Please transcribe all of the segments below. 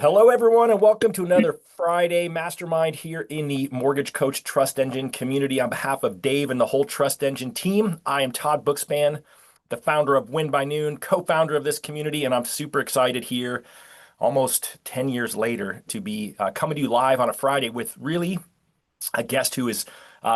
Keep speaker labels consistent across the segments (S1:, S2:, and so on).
S1: Hello, everyone, and welcome to another Friday Mastermind here in the Mortgage Coach Trust Engine community. On behalf of Dave and the whole Trust Engine team, I am Todd Bookspan, the founder of Win by Noon, co-founder of this community, and I'm super excited here, almost 10 years later, to be coming to you live on a Friday with really a guest who is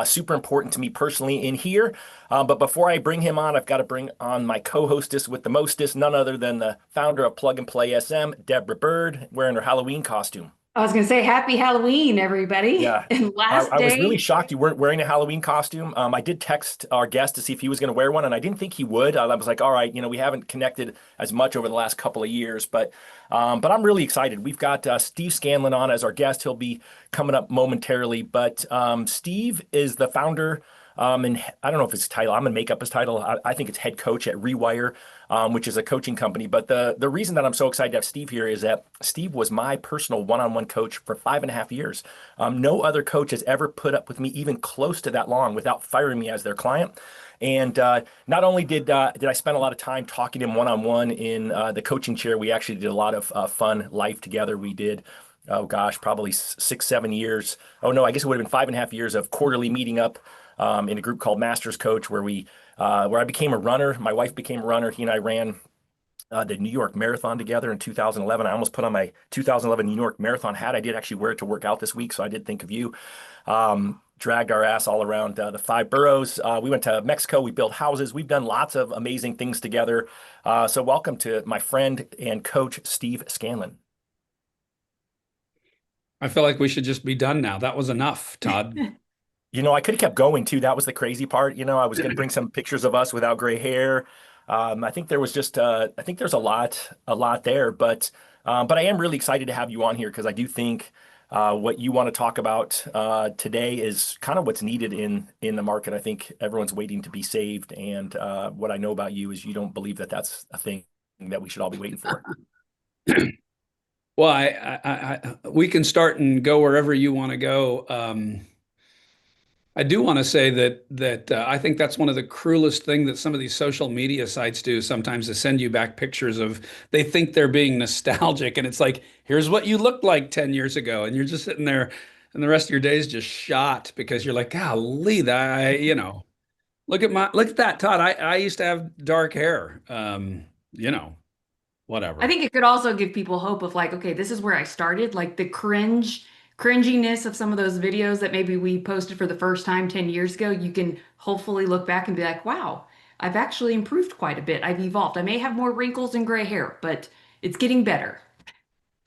S1: super important to me personally in here. But before I bring him on, I've got to bring on my co-hostess with the mostest, none other than the founder of Plug and Play SM, Deborah Bird, wearing her Halloween costume.
S2: I was going to say happy Halloween, everybody.
S1: Yeah.
S2: And last
S1: I was really
S2: day,
S1: shocked you weren't wearing a Halloween costume. I did text our guest to see if he was going to wear one, and I didn't think he would. I was like, all right, we haven't connected as much over the last couple of years, but I'm really excited. We've got Steve Scanlon on as our guest. He'll be coming up momentarily, but Steve is the founder. And I don't know if it's title. I'm gonna make up his title. I think it's head coach at Rewire, which is a coaching company. But the reason that I'm so excited to have Steve here is that Steve was my personal one-on-one coach for 5.5 years. No other coach has ever put up with me even close to that long without firing me as their client. And not only did I spend a lot of time talking to him one-on-one in the coaching chair, we actually did a lot of fun life together. We did, oh gosh, probably 6, 7 years. Oh no, I guess it would have been 5.5 years of quarterly meeting up in a group called Masters Coach, where I became a runner. My wife became a runner. He and I ran the New York Marathon together in 2011. I almost put on my 2011 New York Marathon hat. I did actually wear it to work out this week, so I did think of you. Dragged our ass all around the five boroughs. We went to Mexico. We built houses. We've done lots of amazing things together. So welcome to my friend and coach, Steve Scanlon.
S3: I feel like we should just be done now. That was enough, Todd.
S1: I could have kept going too. That was the crazy part. I was going to bring some pictures of us without gray hair. I think there was I think there's a lot there, but I am really excited to have you on here because I do think what you want to talk about today is kind of what's needed in the market. I think everyone's waiting to be saved, and what I know about you is you don't believe that that's a thing that we should all be waiting for.
S3: Well, we can start and go wherever you want to go. I do want to say that I think that's one of the cruelest thing that some of these social media sites do sometimes to send you back pictures of they think they're being nostalgic, and it's like, here's what you looked like 10 years ago, and you're just sitting there, and the rest of your day is just shot because you're like, golly, look at that, Todd. I used to have dark hair. You know,
S2: I
S3: whatever.
S2: think it could also give people hope of like, okay, this is where I started, like the cringiness of some of those videos that maybe we posted for the first time 10 years ago. You can hopefully look back and be like, wow, I've actually improved quite a bit. I've evolved. I may have more wrinkles and gray hair, but it's getting better,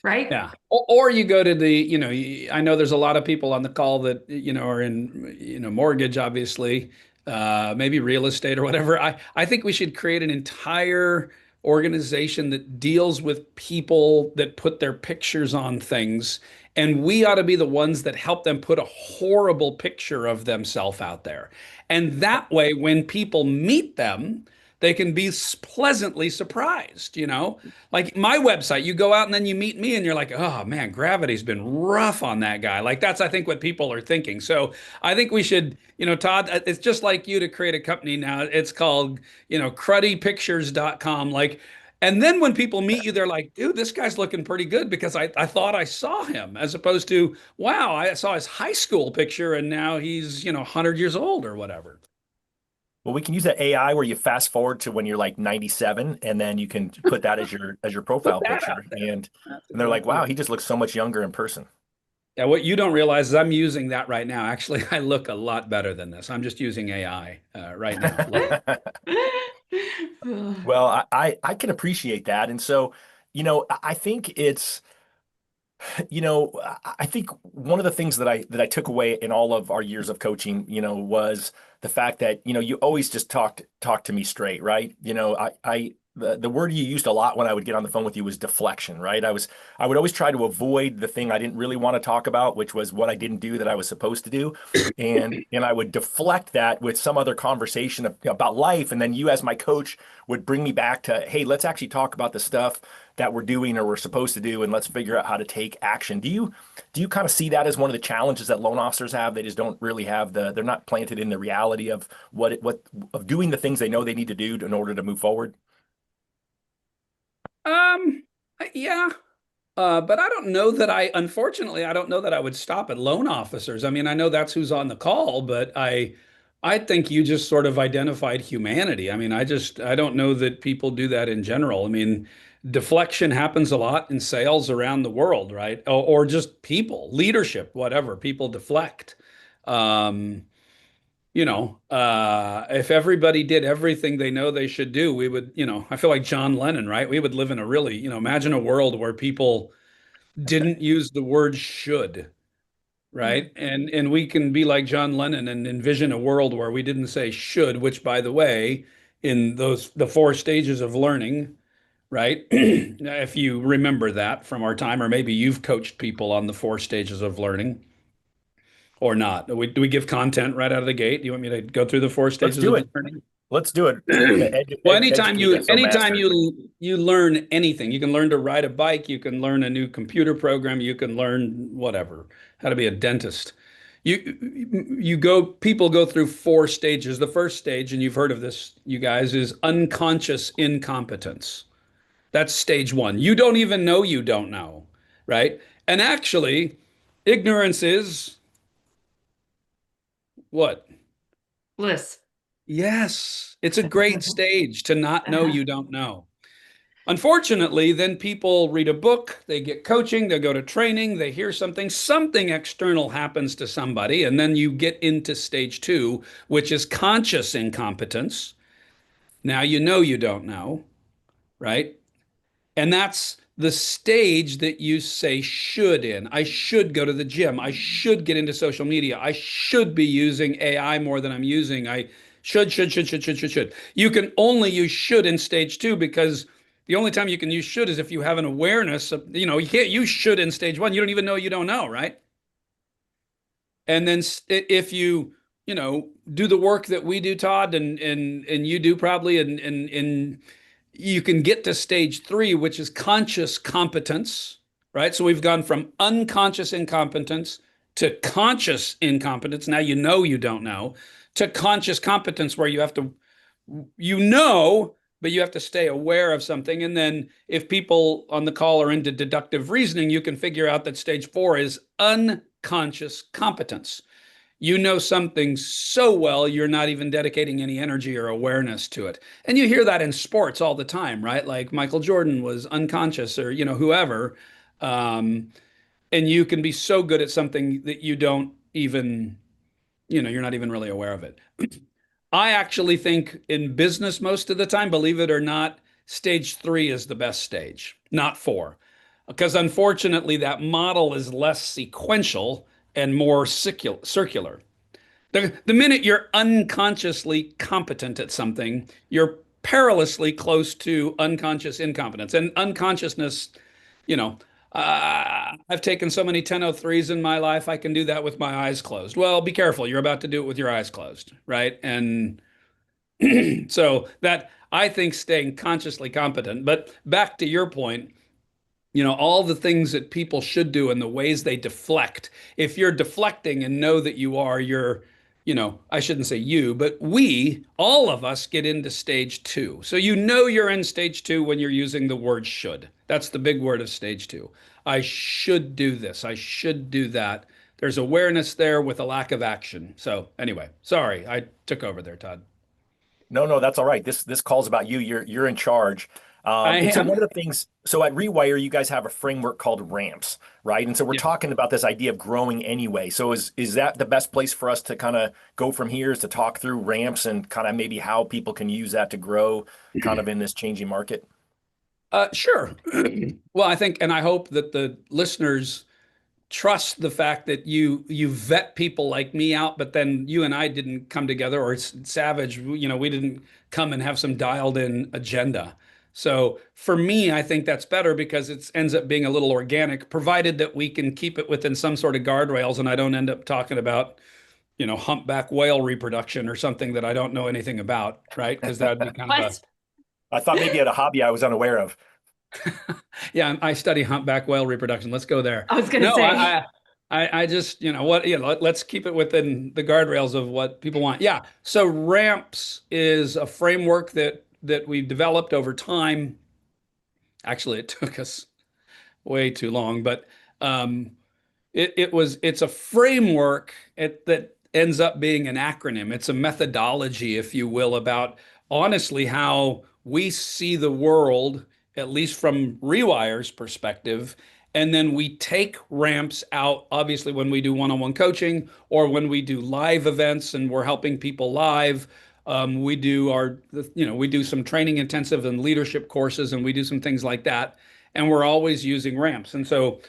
S2: right?
S3: Yeah. Or you go to I know there's a lot of people on the call that, are in, mortgage, obviously, maybe real estate or whatever. I think we should create an entire organization that deals with people that put their pictures on things. And we ought to be the ones that help them put a horrible picture of themselves out there. And that way, when people meet them, they can be pleasantly surprised. Like my website, you go out and then you meet me and you're like, oh man, gravity's been rough on that guy. Like that's, I think, what people are thinking. So I think we should, Todd, it's just like you to create a company now. It's called, cruddypictures.com. Like, and then when people meet you, they're like, dude, this guy's looking pretty good because I thought I saw him, as opposed to, wow, I saw his high school picture and now he's, 100 years old or whatever.
S1: Well, we can use that AI where you fast forward to when you're like 97, and then you can put that as your
S3: Put
S1: profile
S3: that
S1: picture,
S3: out there. That's
S1: and they're like,
S3: exactly
S1: "Wow,
S3: right.
S1: he just looks so much younger in person."
S3: Yeah, what you don't realize is I'm using that right now. Actually, I look a lot better than this. I'm just using AI right now.
S1: Well, I can appreciate that, and so I think I think one of the things that I took away in all of our years of coaching, was the fact that you always just talk to me straight, right? The word you used a lot when I would get on the phone with you was deflection, right? I would always try to avoid the thing I didn't really want to talk about, which was what I didn't do that I was supposed to do, and I would deflect that with some other conversation about life, and then you as my coach would bring me back to, hey, let's actually talk about the stuff that we're doing or we're supposed to do, and let's figure out how to take action. Do you kind of see that as one of the challenges that loan officers have? They just don't really have they're not planted in the reality of what of doing the things they know they need to do in order to move forward.
S3: Um, yeah, But I don't know that unfortunately, I don't know that I would stop at loan officers. I mean, I know that's who's on the call, but I think you just sort of identified humanity. I mean, I don't know that people do that in general. I mean, deflection happens a lot in sales around the world, right? Or just people, leadership, whatever. People deflect. Um, if everybody did everything they know they should do, we would, I feel like John Lennon, right? We would live in a really, imagine a world where people didn't use the word should, right? And we can be like John Lennon and envision a world where we didn't say should, which by the way, in the four stages of learning, right? If you remember that from our time, or maybe you've coached people on the four stages of learning or not. Do we give content right out of the gate? Do you want me to go through the four
S1: Let's
S3: stages
S1: do
S3: of
S1: it.
S3: learning?
S1: Let's do it.
S3: Well, anytime
S1: Educate
S3: you
S1: us, so
S3: anytime
S1: master.
S3: you learn anything, you can learn to ride a bike, you can learn a new computer program, you can learn whatever, how to be a dentist. People go through four stages. The first stage, and you've heard of this, you guys, is unconscious incompetence. That's stage one. You don't even know you don't know, right? And actually, ignorance is what?
S2: Bliss.
S3: Yes, it's a great stage to not know
S2: Uh-huh.
S3: you don't know. Unfortunately, then people read a book, they get coaching, they go to training, they hear something external happens to somebody, and then you get into stage two, which is conscious incompetence. Now you know you don't know, right? And that's the stage that you say should in. I should go to the gym. I should get into social media. I should be using AI more than I'm using. I should. You can only use should in stage two because the only time you can use should is if you have an awareness of, you can't use should in stage one. You don't even know you don't know, right? And then if you do the work that we do, Todd, and you do probably, and you can get to stage three, which is conscious competence, right? So we've gone from unconscious incompetence to conscious incompetence. Now you know you don't know, to conscious competence, where but you have to stay aware of something. And then if people on the call are into deductive reasoning, you can figure out that stage four is unconscious competence. You know something so well, you're not even dedicating any energy or awareness to it. And you hear that in sports all the time, right? Like Michael Jordan was unconscious, or, whoever. Um, and you can be so good at something that you don't even, you're not even really aware of it. I actually think in business most of the time, believe it or not, stage three is the best stage, not four. Because unfortunately, that model is less sequential and more circular. The minute you're unconsciously competent at something, you're perilously close to unconscious incompetence. And unconsciousness, you know, I've taken so many 1003s in my life, I can do that with my eyes closed. Well, be careful. You're about to do it with your eyes closed, right? And so that I think staying consciously competent. But back to your point, all the things that people should do and the ways they deflect. If you're deflecting and know that I shouldn't say you, but all of us get into stage two. So you're in stage two when you're using the word should. That's the big word of stage two. I should do this. I should do that. There's awareness there with a lack of action. So anyway, sorry, I took over there, Todd.
S1: No, no, that's all right. This call's about you. You're in charge.
S3: I
S1: And so
S3: am.
S1: one of the things, so at Rewire, you guys have a framework called ramps, right? And so we're
S3: Yeah.
S1: talking about this idea of growing anyway. So is that the best place for us to kind of go from here, is to talk through ramps and kind of maybe how people can use that to grow kind of in this changing market?
S3: Sure. Well, I think, and I hope that the listeners trust the fact that you vet people like me out, but then you and I didn't come together, or it's Savage, we didn't come and have some dialed in agenda. So for me, I think that's better because it ends up being a little organic, provided that we can keep it within some sort of guardrails and I don't end up talking about, humpback whale reproduction or something that I don't know anything about, right? Because that would be kind of a,
S2: What?
S1: I thought maybe you had a hobby I was unaware of.
S3: yeah, I study humpback whale reproduction. Let's go there.
S2: I was gonna
S3: No,
S2: say.
S3: I just, let's keep it within the guardrails of what people want. Yeah. So ramps is a framework that we've developed over time. Actually, it took us way too long, but um, it's a framework that ends up being an acronym. It's a methodology, if you will, about honestly how we see the world, at least from Rewire's perspective. And then we take ramps out, obviously, when we do one-on-one coaching or when we do live events and we're helping people live. We do we do some training intensive and leadership courses, and we do some things like that. And we're always using ramps. And so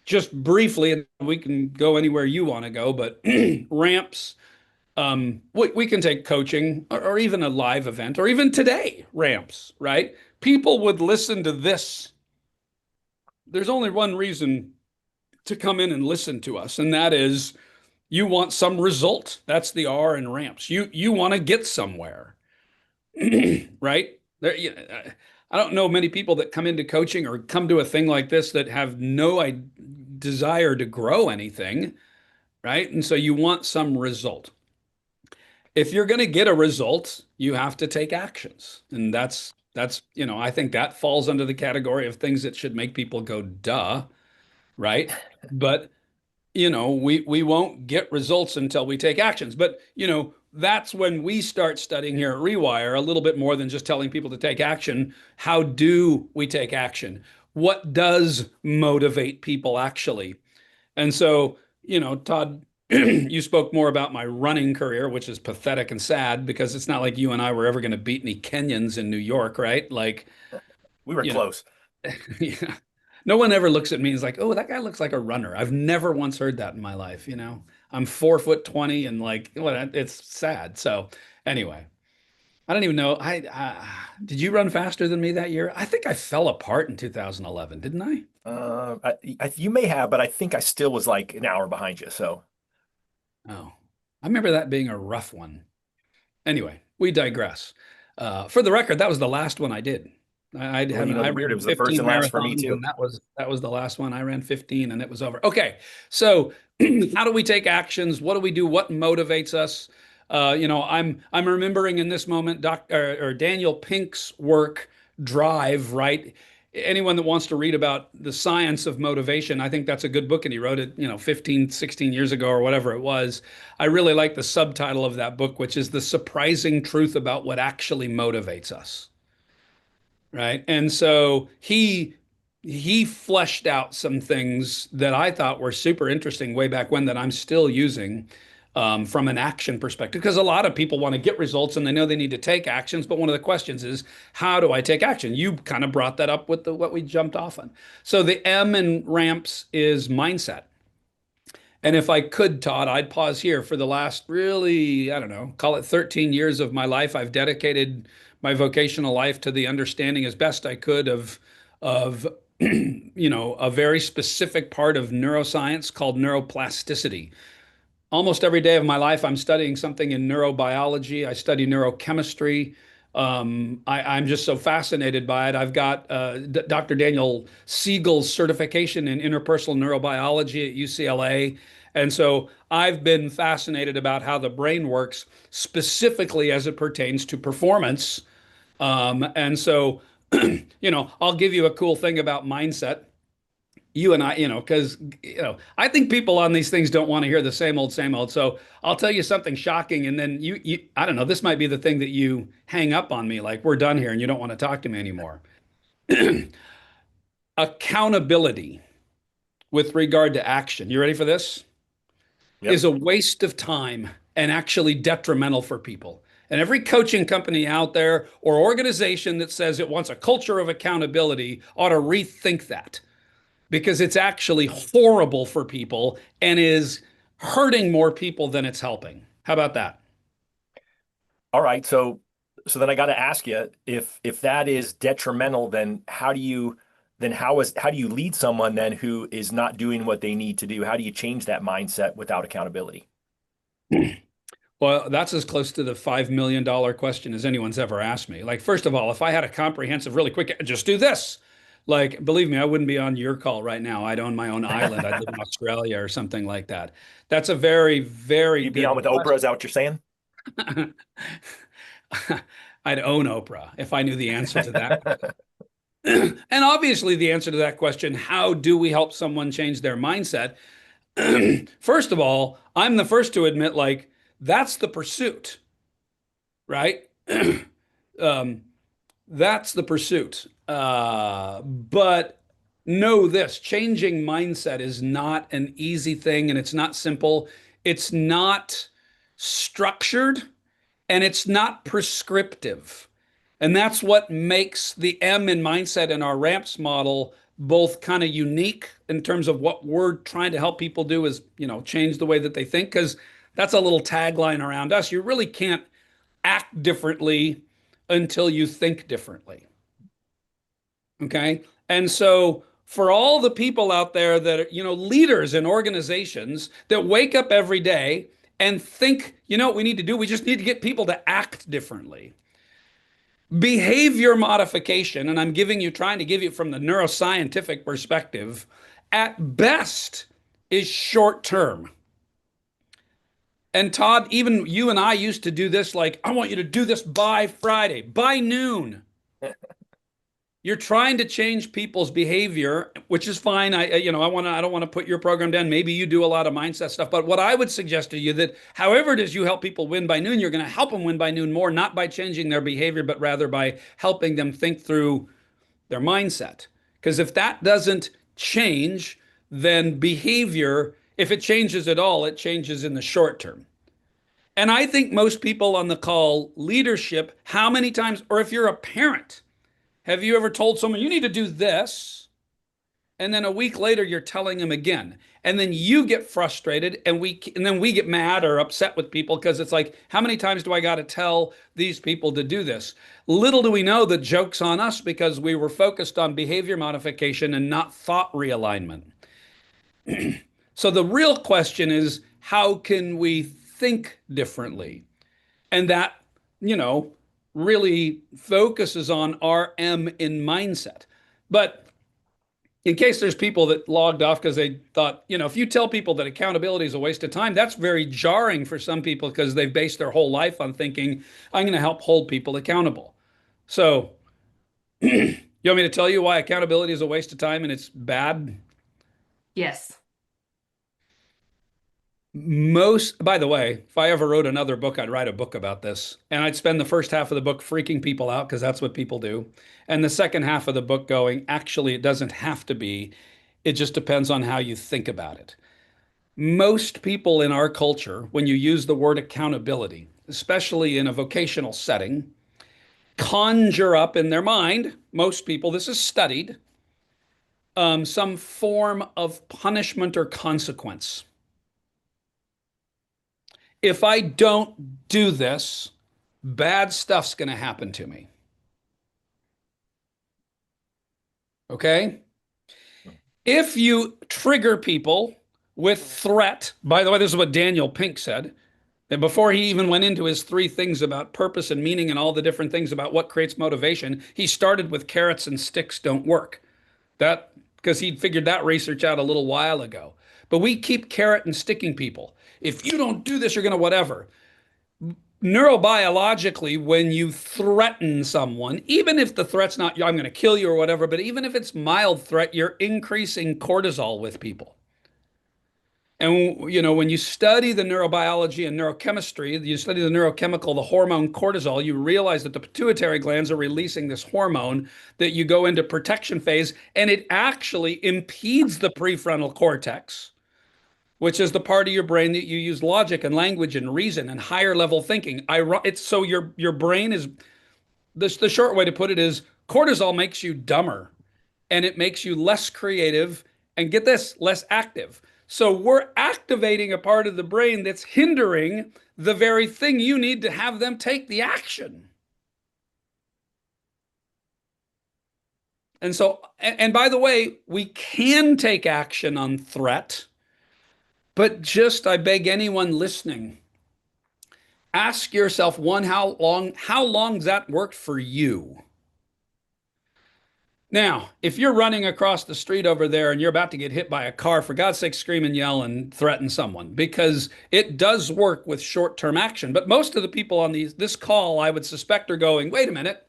S3: just briefly, and we can go anywhere you want to go, but ramps, we can take coaching or even a live event or even today, ramps, right? People would listen to this. There's only one reason to come in and listen to us, and that is you want some result. That's the R in ramps. You want to get somewhere, right? There, I don't know many people that come into coaching or come to a thing like this that have no desire to grow anything, right? And so you want some result. If you're going to get a result, you have to take actions. And I think that falls under the category of things that should make people go, duh, right? But we won't get results until we take actions. But, that's when we start studying here at Rewire a little bit more than just telling people to take action. How do we take action? What does motivate people actually? And so, Todd, you spoke more about my running career, which is pathetic and sad because it's not like you and I were ever going to beat any Kenyans in New York, right? Like,
S1: We were
S3: you know,
S1: close.
S3: yeah. No one ever looks at me and is like, oh, that guy looks like a runner. I've never once heard that in my life, I'm 4'20" and like, well, it's sad. So anyway, I don't even know. Did you run faster than me that year? I think I fell apart in 2011, didn't I?
S1: You may have, but I think I still was like an hour behind you. So
S3: Oh, I remember that being a rough one. Anyway, we digress. For the record, that was the last one I did.
S1: well,
S3: I
S1: weird. It
S3: ran
S1: was the first
S3: 15
S1: and last for me
S3: marathons,
S1: too.
S3: and that was the last one. I ran 15, and it was over. Okay, so how do we take actions? What do we do? What motivates us? I'm remembering in this moment, or Daniel Pink's work, Drive. Right? Anyone that wants to read about the science of motivation, I think that's a good book, and he wrote it, 15, 16 years ago or whatever it was. I really like the subtitle of that book, which is The Surprising Truth About What Actually Motivates Us. Right. And so he fleshed out some things that I thought were super interesting way back when that I'm still using from an action perspective. Because a lot of people want to get results and they know they need to take actions. But one of the questions is, how do I take action? You kind of brought that up with what we jumped off on. So the M in ramps is mindset. And if I could, Todd, I'd pause here. For the last really, I don't know, call it 13 years of my life, I've dedicated my vocational life to the understanding as best I could of a very specific part of neuroscience called neuroplasticity. Almost every day of my life, I'm studying something in neurobiology. I study neurochemistry. I'm just so fascinated by it. I've got Dr. Daniel Siegel's certification in interpersonal neurobiology at UCLA. And so I've been fascinated about how the brain works, specifically as it pertains to performance. And so, I'll give you a cool thing about mindset. You and I, because, I think people on these things don't want to hear the same old, same old. So I'll tell you something shocking. And then I don't know, this might be the thing that you hang up on me, like we're done here and you don't want to talk to me anymore. Accountability with regard to action. You ready for this?
S1: Yep.
S3: Is a waste of time and actually detrimental for people. And every coaching company out there or organization that says it wants a culture of accountability ought to rethink that because it's actually horrible for people and is hurting more people than it's helping. How about that?
S1: All right. So then I got to ask you, if that is detrimental, then how do you lead someone then who is not doing what they need to do? How do you change that mindset without accountability?
S3: Well, that's as close to the $5 million question as anyone's ever asked me. Like, first of all, if I had a comprehensive, really quick, just do this. Like, believe me, I wouldn't be on your call right now. I'd own my own island. I'd live in Australia or something like that. That's a very, very
S1: You'd be on
S3: good
S1: with Oprah, is that what you're saying?
S3: question. I'd own Oprah if I knew the answer to that. And obviously, the answer to that question, how do we help someone change their mindset? First of all, I'm the first to admit, like, that's the pursuit, right? um, that's the pursuit. But know this, changing mindset is not an easy thing and it's not simple. It's not structured and it's not prescriptive. And that's what makes the M in mindset in our ramps model both kind of unique in terms of what we're trying to help people do is, change the way that they think. Because that's a little tagline around us. You really can't act differently until you think differently. Okay. And so for all the people out there that are, leaders in organizations that wake up every day and think, what we need to do? We just need to get people to act differently. Behavior modification, and trying to give you from the neuroscientific perspective, at best is short term. And Todd, even you and I used to do this, like, I want you to do this by Friday, by noon. You're trying to change people's behavior, which is fine. I don't want to put your program down. Maybe you do a lot of mindset stuff, but what I would suggest to you that however it is you help people win by noon, you're going to help them win by noon more, not by changing their behavior, but rather by helping them think through their mindset. Because if that doesn't change, then behavior, if it changes at all, it changes in the short term. And I think most people on the call, leadership, how many times, or if you're a parent, have you ever told someone you need to do this? And then a week later, you're telling them again. And then you get frustrated and then we get mad or upset with people because it's like, how many times do I got to tell these people to do this? Little do we know the joke's on us because we were focused on behavior modification and not thought realignment. So the real question is, how can we think differently? And that, really focuses on RM in mindset. But in case there's people that logged off because they thought, if you tell people that accountability is a waste of time, that's very jarring for some people because they've based their whole life on thinking, I'm going to help hold people accountable. So, you want me to tell you why accountability is a waste of time and it's bad?
S2: Yes.
S3: By the way, if I ever wrote another book, I'd write a book about this. And I'd spend the first half of the book freaking people out because that's what people do. And the second half of the book going, actually, it doesn't have to be. It just depends on how you think about it. Most people in our culture, when you use the word accountability, especially in a vocational setting, conjure up in their mind, most people, this is studied, some form of punishment or consequence. If I don't do this, bad stuff's going to happen to me. Okay? If you trigger people with threat, by the way, this is what Daniel Pink said, and before he even went into his 3 things about purpose and meaning and all the different things about what creates motivation, he started with carrots and sticks don't work. That because he'd figured that research out a little while ago. But we keep carrot and sticking people. If you don't do this, you're going to whatever. Neurobiologically, when you threaten someone, even if the threat's not, I'm going to kill you or whatever, but even if it's mild threat, you're increasing cortisol with people. And, when you study the neurobiology and neurochemistry, you study the neurochemical, the hormone cortisol, you realize that the pituitary glands are releasing this hormone that you go into protection phase, and it actually impedes the prefrontal cortex, which is the part of your brain that you use logic and language and reason and higher level thinking. It's so your brain is, the short way to put it is cortisol makes you dumber and it makes you less creative and get this, less active. So we're activating a part of the brain that's hindering the very thing you need to have them take the action. And so, and by the way, we can take action on threat, but just, I beg anyone listening, ask yourself, one, how long's that worked for you? Now, if you're running across the street over there and you're about to get hit by a car, for God's sake, scream and yell and threaten someone, because it does work with short-term action. But most of the people on this call, I would suspect, are going, wait a minute,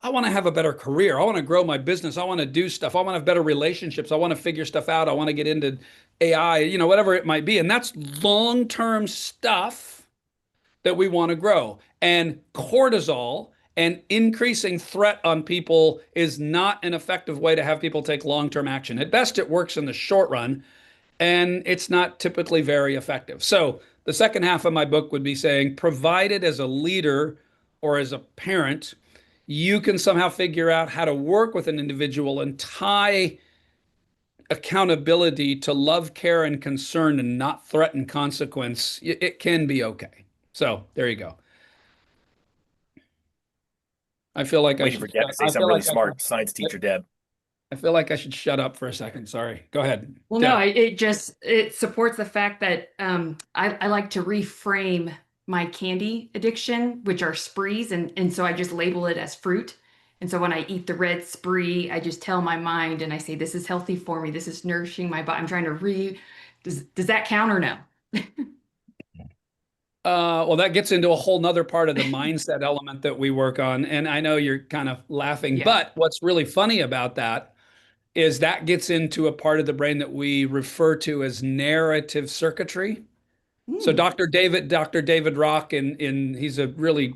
S3: I want to have a better career. I want to grow my business. I want to do stuff. I want to have better relationships. I want to figure stuff out. I want to get into AI, whatever it might be. And that's long-term stuff that we want to grow. And cortisol and increasing threat on people is not an effective way to have people take long-term action. At best, it works in the short run, and it's not typically very effective. So the second half of my book would be saying, provided as a leader or as a parent, you can somehow figure out how to work with an individual and tie accountability to love, care, and concern and not threaten consequence, it can be okay. So there you go. I feel like I
S1: Waiting for
S3: should.
S1: Deb to say
S3: I
S1: something
S3: feel
S1: really
S3: like I
S1: smart. Science
S3: should.
S1: teacher Deb.
S3: I feel like I should shut up for a second. Sorry. Go ahead,
S2: Well, no,
S3: Deb.
S2: it supports the fact that I like to reframe my candy addiction, which are sprees, and so I just label it as fruit. And so when I eat the red spree, I just tell my mind and I say, this is healthy for me. This is nourishing my body. I'm trying to does that count or no?
S3: Well, that gets into a whole nother part of the mindset element that we work on. And I know you're kind of laughing,
S2: Yeah.
S3: but what's really funny about that is that gets into a part of the brain that we refer to as narrative circuitry. So
S2: Mm.
S3: Dr. David Rock, he's a really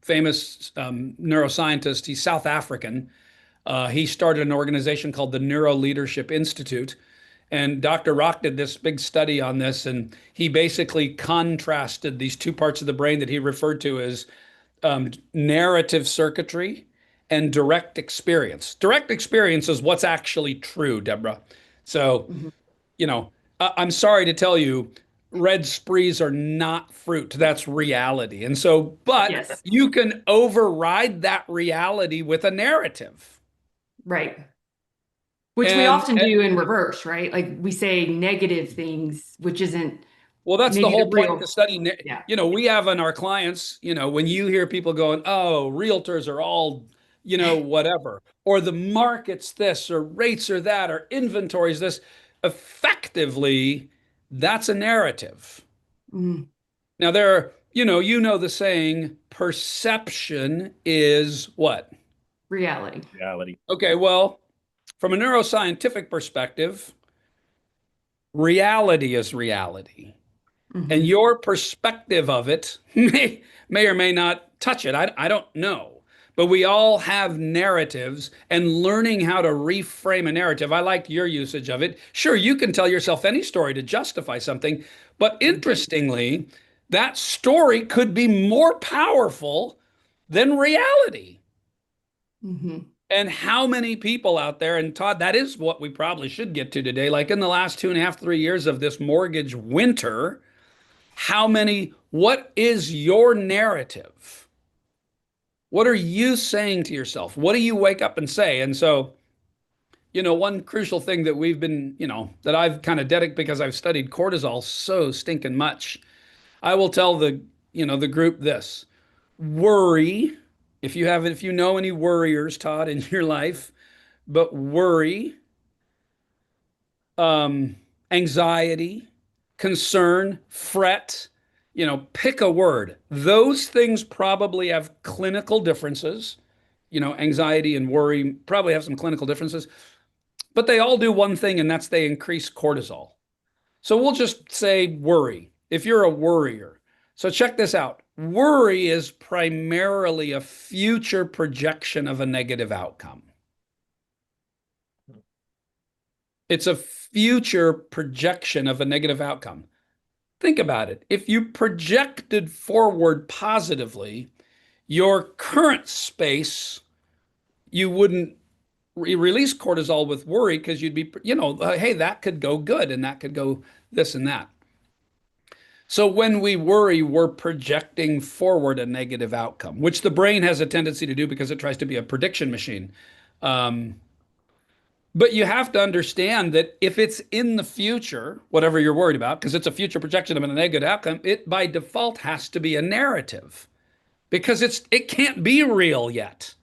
S3: famous neuroscientist. He's South African. He started an organization called the Neuro Leadership Institute. And Dr. Rock did this big study on this, and he basically contrasted these two parts of the brain that he referred to as narrative circuitry and direct experience. Direct experience is what's actually true, Deborah. So,
S2: Mhm.
S3: I'm sorry to tell you, red sprees are not fruit. That's reality. And so, but
S2: Yes,
S3: you can override that reality with a narrative.
S2: right. Which we
S3: And
S2: often do in reverse, right? Like we say negative things, which isn't
S3: well, that's the
S2: maybe the
S3: whole point to
S2: real.
S3: study.
S2: Yeah.
S3: We have in our clients, when you hear people going, oh, realtors are all, whatever, or the market's this, or rates are that, or inventory's this, effectively, that's a narrative.
S2: Mm,
S3: Now, there are, the saying, perception is what?
S2: reality.
S1: Reality.
S3: Okay, well, from a neuroscientific perspective, reality is reality. And
S2: Hmm.
S3: your perspective of it may or may not touch it. I don't know. But we all have narratives, and learning how to reframe a narrative. I like your usage of it. Sure, you can tell yourself any story to justify something, but interestingly, that story could be more powerful than reality.
S2: Hmm.
S3: And how many people out there, and Todd, that is what we probably should get to today. Like in the last 2.5, 3 years of this mortgage winter, what is your narrative? What are you saying to yourself? What do you wake up and say? And so, one crucial thing that we've been, that I've kind of dedicated because I've studied cortisol so stinking much. I will tell the group this: worry, if you know any worriers, Todd, in your life, but worry, um, anxiety, concern, fret, pick a word. Those things probably have clinical differences. Anxiety and worry probably have some clinical differences, but they all do one thing, and that's they increase cortisol. So we'll just say worry if you're a worrier. So check this out. Worry is primarily a future projection of a negative outcome. It's a future projection of a negative outcome. Think about it. If you projected forward positively, your current space, you wouldn't release cortisol with worry because you'd be, hey, that could go good and that could go this and that. So when we worry, we're projecting forward a negative outcome, which the brain has a tendency to do because it tries to be a prediction machine. Um, But you have to understand that if it's in the future, whatever you're worried about, because it's a future projection of a negative outcome, it by default has to be a narrative because it can't be real yet.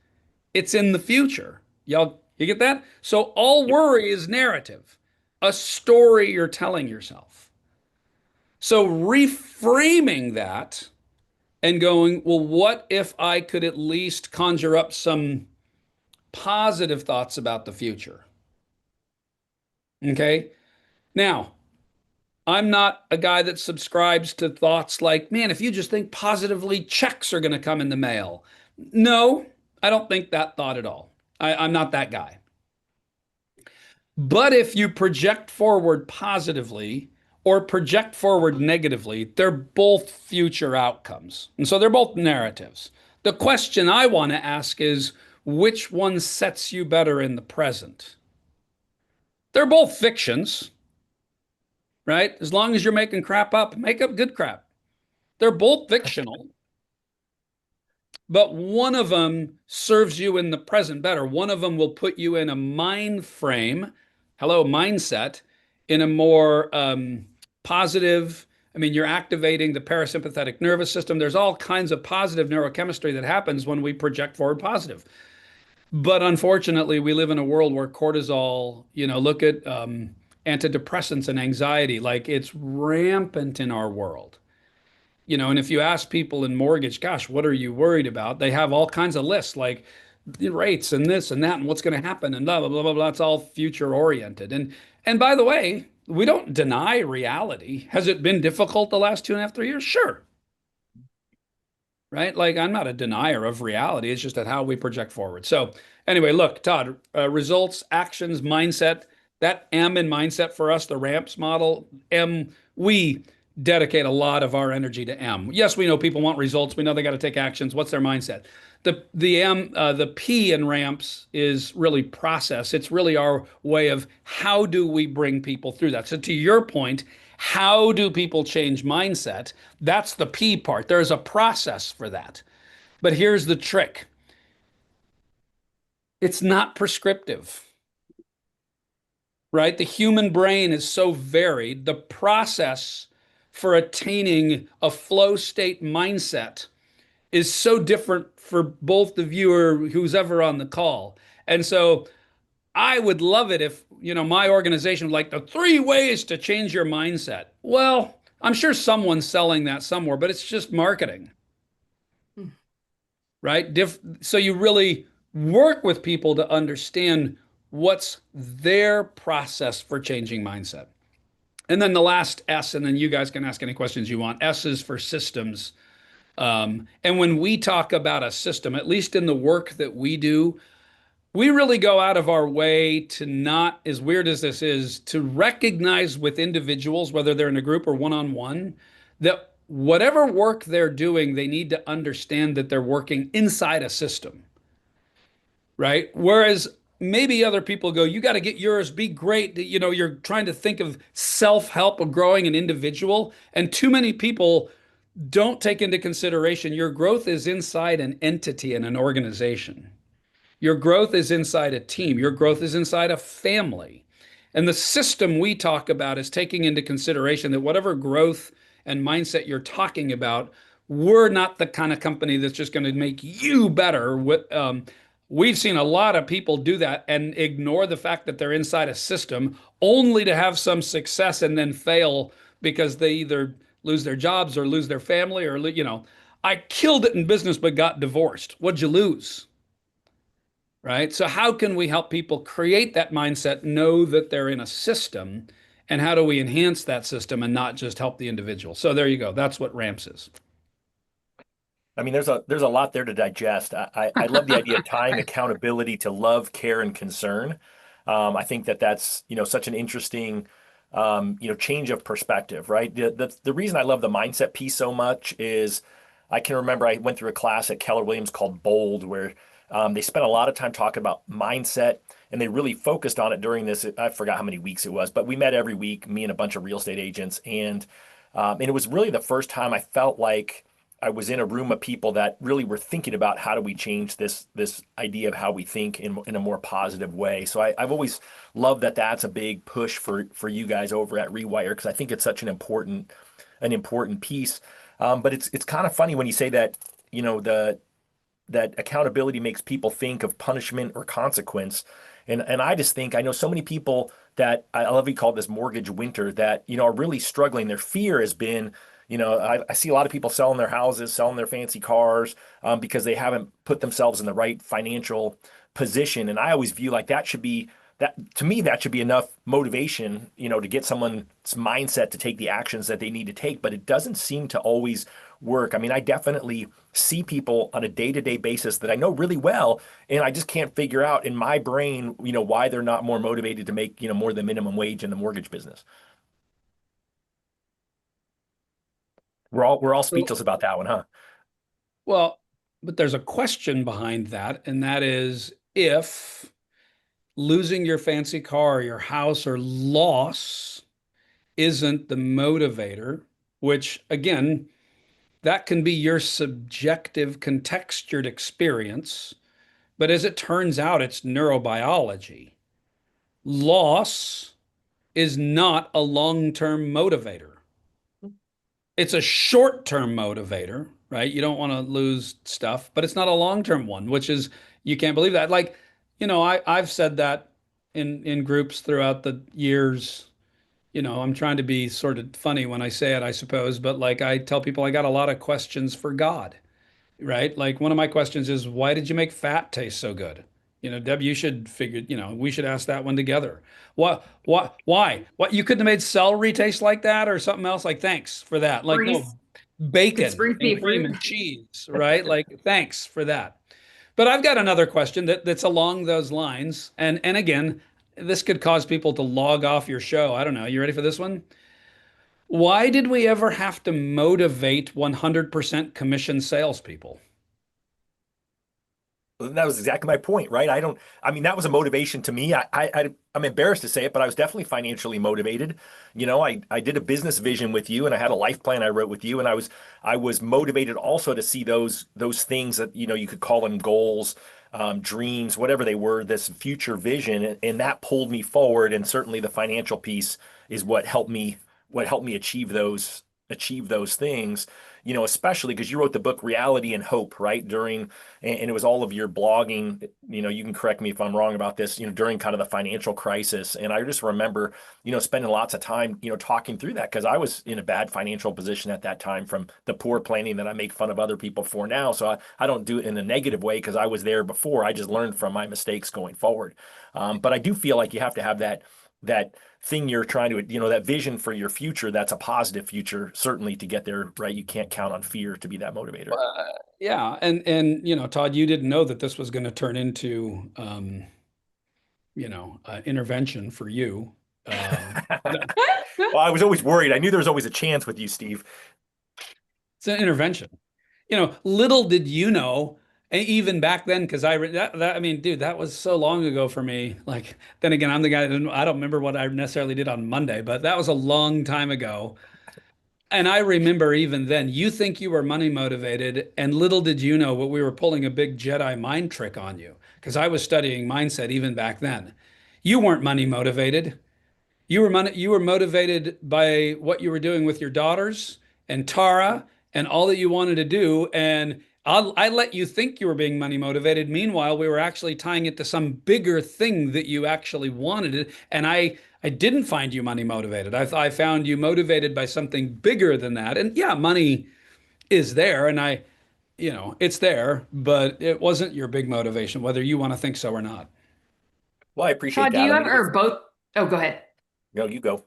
S3: It's in the future. You get that? So all
S1: Yep.
S3: worry is narrative, a story you're telling yourself. So reframing that and going, well, what if I could at least conjure up some positive thoughts about the future? Okay. Now, I'm not a guy that subscribes to thoughts like, man, if you just think positively, checks are going to come in the mail. No, I don't think that thought at all. I'm not that guy. But if you project forward positively or project forward negatively, they're both future outcomes. And so they're both narratives. The question I want to ask is, which one sets you better in the present? They're both fictions, right? As long as you're making crap up, make up good crap. They're both fictional, but one of them serves you in the present better. One of them will put you in a mind frame, hello, mindset, in a more positive. I mean, you're activating the parasympathetic nervous system. There's all kinds of positive neurochemistry that happens when we project forward positive. But unfortunately, we live in a world where cortisol, look at antidepressants and anxiety, like it's rampant in our world. And if you ask people in mortgage, gosh, what are you worried about? They have all kinds of lists like the rates and this and that and what's going to happen and blah, blah, blah, blah, blah. It's all future oriented. And by the way, we don't deny reality. Has it been difficult the last 2.5, 3 years? Sure. Right? Like I'm not a denier of reality. It's just that how we project forward. So anyway, look, Todd, results, actions, mindset, that M in mindset for us, the ramps model, M, we dedicate a lot of our energy to M. Yes, we know people want results. We know they got to take actions. What's their mindset? The P in ramps is really process. It's really our way of how do we bring people through that. So to your point, how do people change mindset? That's the P part. There's a process for that. But here's the trick. It's not prescriptive, right? The human brain is so varied. The process for attaining a flow state mindset is so different for both the viewer who's ever on the call. And so I would love it if, my organization was like the 3 ways to change your mindset. Well, I'm sure someone's selling that somewhere, but it's just marketing, right? So you really work with people to understand what's their process for changing mindset. And then the last S, and then you guys can ask any questions you want. S is for systems. And when we talk about a system, at least in the work that we do, we really go out of our way to not, as weird as this is, to recognize with individuals, whether they're in a group or one-on-one, that whatever work they're doing, they need to understand that they're working inside a system, right? Whereas maybe other people go, you got to get yours, be great. You're trying to think of self-help of growing an individual. And too many people don't take into consideration your growth is inside an entity and an organization. Your growth is inside a team. Your growth is inside a family. And the system we talk about is taking into consideration that whatever growth and mindset you're talking about, we're not the kind of company that's just going to make you better. We've seen a lot of people do that and ignore the fact that they're inside a system only to have some success and then fail because they either lose their jobs or lose their family or, I killed it in business but got divorced. What'd you lose? Right? So how can we help people create that mindset, know that they're in a system, and how do we enhance that system and not just help the individual? So there you go. That's what RAMPS is.
S1: I mean, there's a lot there to digest. I love the idea of tying accountability to love, care, and concern. I think that's such an interesting change of perspective, right? The reason I love the mindset piece so much is I can remember I went through a class at Keller Williams called Bold, where they spent a lot of time talking about mindset, and they really focused on it during this. I forgot how many weeks it was, but we met every week, me and a bunch of real estate agents, and it was really the first time I felt like I was in a room of people that really were thinking about how do we change this idea of how we think in a more positive way. So I've always loved that that's a big push for you guys over at Rewire, because I think it's such an important piece. But it's kind of funny when you say that that accountability makes people think of punishment or consequence. And I just think I know so many people that I love, you call this mortgage winter, that are really struggling. Their fear has been, I see a lot of people selling their houses, selling their fancy cars, because they haven't put themselves in the right financial position. And I always view like that should be that to me, that should be enough motivation, to get someone's mindset to take the actions that they need to take. But it doesn't seem to always work. I mean, I definitely see people on a day-to-day basis that I know really well, and I just can't figure out in my brain, why they're not more motivated to make, more than minimum wage in the mortgage business. We're all
S3: So,
S1: speechless about that one, huh?
S3: well, but there's a question behind that, and that is if losing your fancy car, or your house, or loss isn't the motivator, which again, that can be your subjective, contextured experience. But as it turns out, it's neurobiology. Loss is not a long term motivator. It's a short term motivator, right? You don't want to lose stuff, but it's not a long term one, which is, you can't believe that. Like, I've said that in groups throughout the years. I'm trying to be sort of funny when I say it, I suppose, but like I tell people I got a lot of questions for God, right? Like one of my questions is, why did you make fat taste so good? Deb, you should figure, we should ask that one together. Why? What, you couldn't have made celery taste like that or something else? Like, thanks for that. Like, no,
S2: Spruce. Could
S3: bacon
S2: spruce be
S3: and
S2: a
S3: cream
S2: fruit?
S3: and cheese, right? Like, thanks for that. But I've got another question that's along those lines. And again, this could cause people to log off your show. I don't know. You ready for this one? Why did we ever have to motivate 100% commission salespeople?
S1: That was exactly my point, right? I mean, that was a motivation to me. I'm embarrassed to say it, but I was definitely financially motivated. I did a business vision with you and I had a life plan I wrote with you. And I was motivated also to see those things that, you could call them goals, dreams, whatever they were, this future vision. And that pulled me forward. And certainly the financial piece is what helped me achieve those things, especially because you wrote the book Reality and Hope, right? And it was all of your blogging, you can correct me if I'm wrong about this, during kind of the financial crisis. And I just remember, spending lots of time, talking through that because I was in a bad financial position at that time from the poor planning that I make fun of other people for now. So I don't do it in a negative way because I was there before. I just learned from my mistakes going forward. But I do feel like you have to have that thing you're trying to, that vision for your future, that's a positive future, certainly to get there, right? You can't count on fear to be that motivator.
S3: Yeah, and Todd, you didn't know that this was going to turn into intervention for you. But
S1: Well, I was always worried. I knew there was always a chance with you, Steve.
S3: it's an intervention. Little did you know, even back then, because I mean, dude, that was so long ago for me. Like, then again, I'm the guy that I don't remember what I necessarily did on Monday, but that was a long time ago. And I remember even then, you think you were money motivated, and little did you know what we were pulling a big Jedi mind trick on you. Because I was studying mindset even back then. You weren't money motivated. You were motivated by what you were doing with your daughters and Tara and all that you wanted to do. And I let you think you were being money motivated. Meanwhile, we were actually tying it to some bigger thing that you actually wanted. And I didn't find you money motivated. I found you motivated by something bigger than that. And yeah, money is there, and it's there, but it wasn't your big motivation, whether you want to think so or not.
S1: Well, I appreciate
S2: Todd, do
S1: that.
S2: you
S1: I
S2: have,
S1: mean,
S2: or both? Oh, go ahead.
S1: no, you go.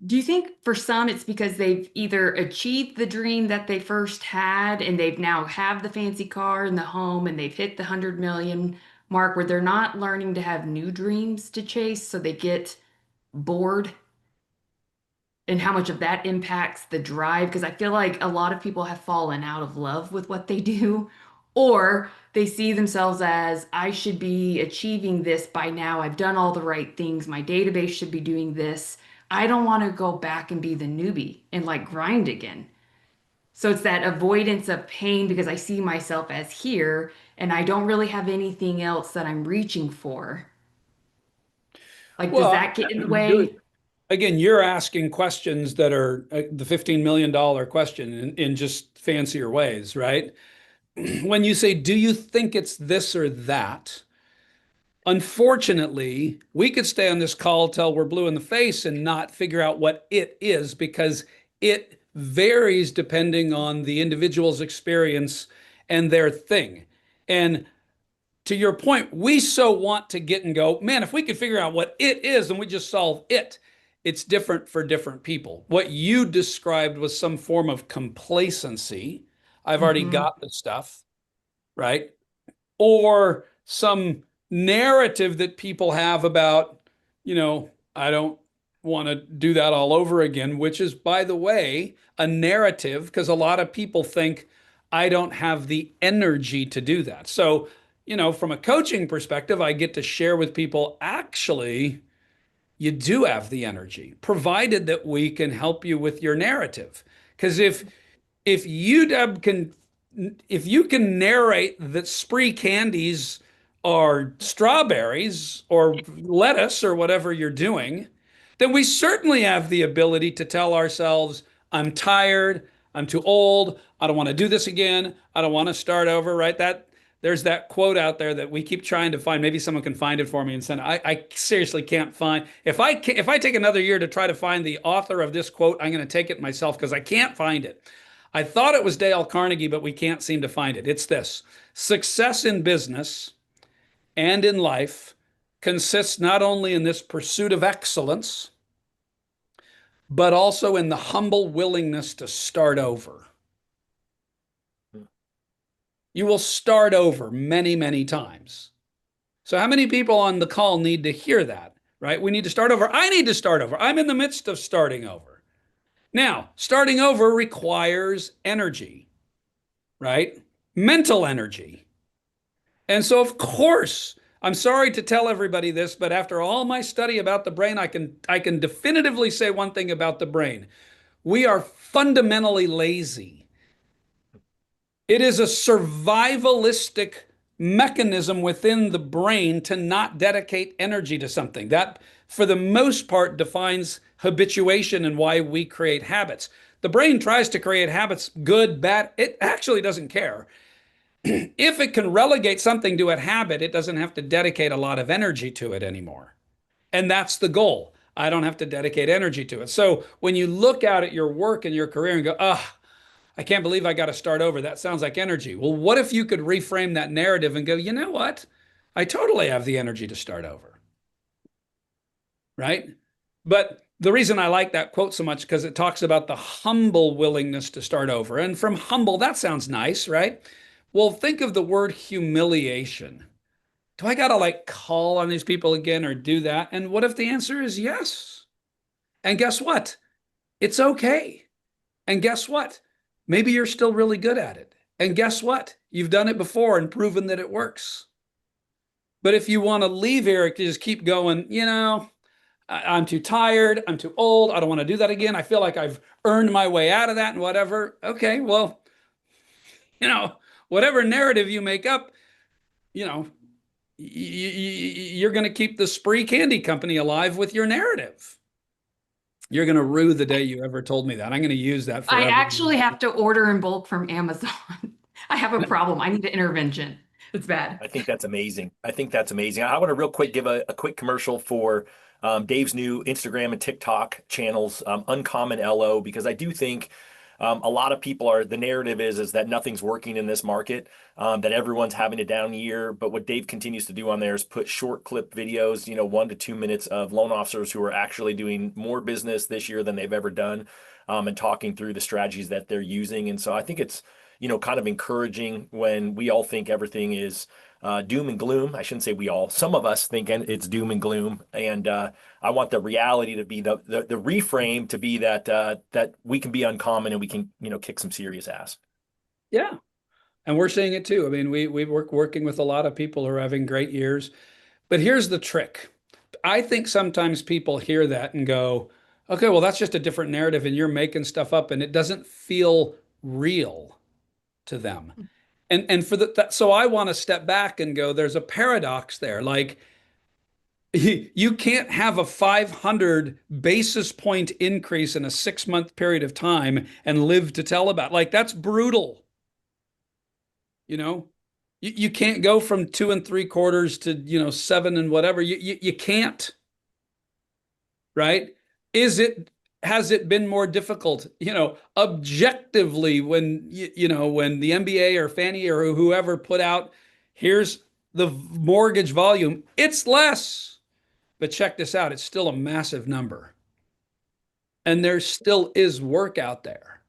S2: Do you think for some it's because they've either achieved the dream that they first had and they've now have the fancy car and the home and they've hit the 100 million mark where they're not learning to have new dreams to chase, so they get bored, and how much of that impacts the drive? Because I feel like a lot of people have fallen out of love with what they do, or they see themselves as, I should be achieving this by now. I've done all the right things. My database should be doing this. I don't want to go back and be the newbie and like grind again. So it's that avoidance of pain because I see myself as here and I don't really have anything else that I'm reaching for. Like, does
S3: Well,
S2: that get in the
S3: you're
S2: way?
S3: again, you're asking questions that are the $15 million question in just fancier ways, right? When you say, do you think it's this or that? Unfortunately, we could stay on this call till we're blue in the face and not figure out what it is because it varies depending on the individual's experience and their thing. And to your point, we so want to get and go, man, if we could figure out what it is and we just solve it, it's different for different people. What you described was some form of complacency. I've already
S2: Hmm.
S3: got the stuff, right? Or some narrative that people have about, I don't want to do that all over again, which is, by the way, a narrative because a lot of people think I don't have the energy to do that. So, from a coaching perspective, I get to share with people actually, you do have the energy, provided that we can help you with your narrative. Because if UW can if you can narrate that spree candies are strawberries or lettuce or whatever you're doing, then we certainly have the ability to tell ourselves, I'm tired, I'm too old, I don't want to do this again, I don't want to start over, right? There's that quote out there that we keep trying to find. Maybe someone can find it for me and send it. I seriously can't find. If I take another year to try to find the author of this quote, I'm going to take it myself because I can't find it. I thought it was Dale Carnegie, but we can't seem to find it. It's this: success in business and in life consists not only in this pursuit of excellence, but also in the humble willingness to start over. You will start over many, many times. So, how many people on the call need to hear that, right? We need to start over. I need to start over. I'm in the midst of starting over. Now, starting over requires energy, right? Mental energy. And so, of course, I'm sorry to tell everybody this, but after all my study about the brain, I can definitively say one thing about the brain. We are fundamentally lazy. It is a survivalistic mechanism within the brain to not dedicate energy to something. That, for the most part, defines habituation and why we create habits. The brain tries to create habits, good, bad. It actually doesn't care. If it can relegate something to a habit, it doesn't have to dedicate a lot of energy to it anymore. And that's the goal. I don't have to dedicate energy to it. So when you look out at your work and your career and go, I can't believe I got to start over. That sounds like energy. Well, what if you could reframe that narrative and go, you know what? I totally have the energy to start over. Right? But the reason I like that quote so much because it talks about the humble willingness to start over. And from humble, that sounds nice, right? Well, think of the word humiliation. Do I got to like call on these people again or do that? And what if the answer is yes? And guess what? It's okay. And guess what? Maybe you're still really good at it. And guess what? You've done it before and proven that it works. But if you want to leave, Eric, you just keep going, I'm too tired. I'm too old. I don't want to do that again. I feel like I've earned my way out of that and whatever. Okay, well, whatever narrative you make up, you know, you're going to keep the spree candy company alive with your narrative. You're going to rue the day you ever told me that. I'm going to use that
S2: I
S3: forever.
S2: actually have to order in bulk from Amazon. I have a problem. I need an intervention. It's bad.
S1: I think that's amazing. I think that's amazing. I want to real quick give a quick commercial for Dave's new Instagram and TikTok channels, Uncommon LO, because I do think a lot of people the narrative is that nothing's working in this market, that everyone's having a down year. But what Dave continues to do on there is put short clip videos, 1 to 2 minutes of loan officers who are actually doing more business this year than they've ever done, and talking through the strategies that they're using. And so I think it's, kind of encouraging when we all think everything is doom and gloom. I shouldn't say we all. Some of us think it's doom and gloom, and I want the reality to be the reframe to be that we can be uncommon and we can kick some serious ass.
S3: Yeah. And we're seeing it too. I mean, we working with a lot of people who are having great years. But here's the trick. I think sometimes people hear that and go, okay, well, that's just a different narrative and you're making stuff up and it doesn't feel real to them. And for so I want to step back and go, there's a paradox there. Like you can't have a 500 basis point increase in a 6 month period of time and live to tell about. Like that's brutal. You can't go from 2 3/4 to 7 and whatever. You can't, right? Is it has it been more difficult? Objectively, when when the MBA or Fannie or whoever put out, here's the mortgage volume, it's less. But check this out, it's still a massive number. And there still is work out there.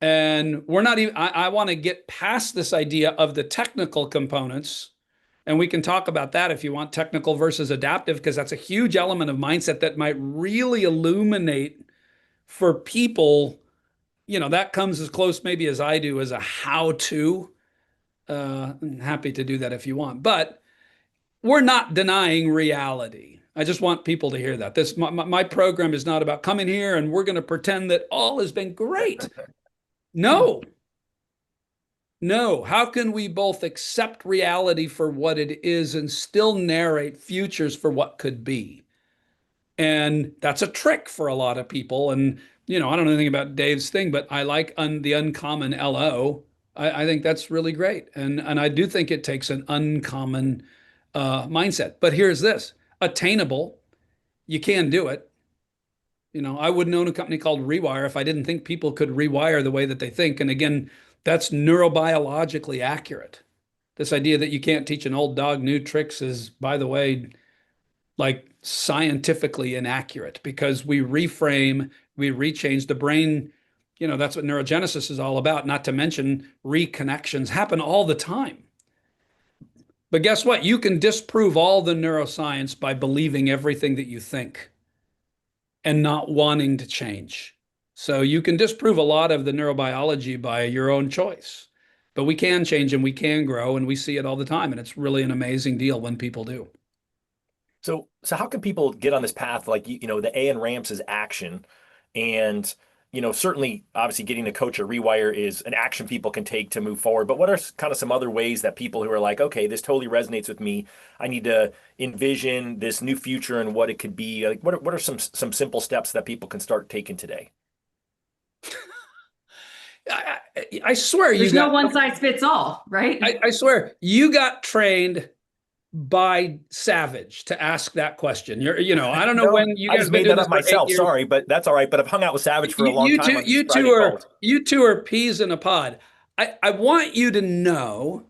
S3: And we're not even, I want to get past this idea of the technical components. And we can talk about that if you want, technical versus adaptive, because that's a huge element of mindset that might really illuminate for people. That comes as close maybe as I do as a how to. I'm happy to do that if you want. But we're not denying reality. I just want people to hear that. My program is not about coming here and we're going to pretend that all has been great. No. No. How can we both accept reality for what it is and still narrate futures for what could be? And that's a trick for a lot of people. And, I don't know anything about Dave's thing, but I like the uncommon LO. I think that's really great. And I do think it takes an uncommon mindset. But here's this: attainable. You can do it. I wouldn't own a company called Rewire if I didn't think people could rewire the way that they think. And again, that's neurobiologically accurate. This idea that you can't teach an old dog new tricks is, by the way, like scientifically inaccurate, because we reframe, we rechange the brain. That's what neurogenesis is all about, not to mention reconnections happen all the time. But guess what? You can disprove all the neuroscience by believing everything that you think and not wanting to change. So you can disprove a lot of the neurobiology by your own choice. But we can change and we can grow, and we see it all the time. And it's really an amazing deal when people do.
S1: So how can people get on this path? Like, the A in ramps is action. And, certainly, obviously, getting a coach or rewire is an action people can take to move forward. But what are kind of some other ways that people who are like, okay, this totally resonates with me, I need to envision this new future and what it could be? Like, what are some simple steps that people can start taking today?
S3: I swear
S2: There's no one size fits all, right?
S3: I swear you got trained by Savage to ask that question. I don't know
S1: No,
S3: when you
S1: I
S3: guys
S1: just
S3: have been
S1: made
S3: doing
S1: that
S3: this
S1: up
S3: for 8
S1: myself.
S3: years.
S1: Sorry, but that's all right. But I've hung out with Savage for a long time on these
S3: You two
S1: Friday
S3: are
S1: calls.
S3: peas in a pod. I want you to know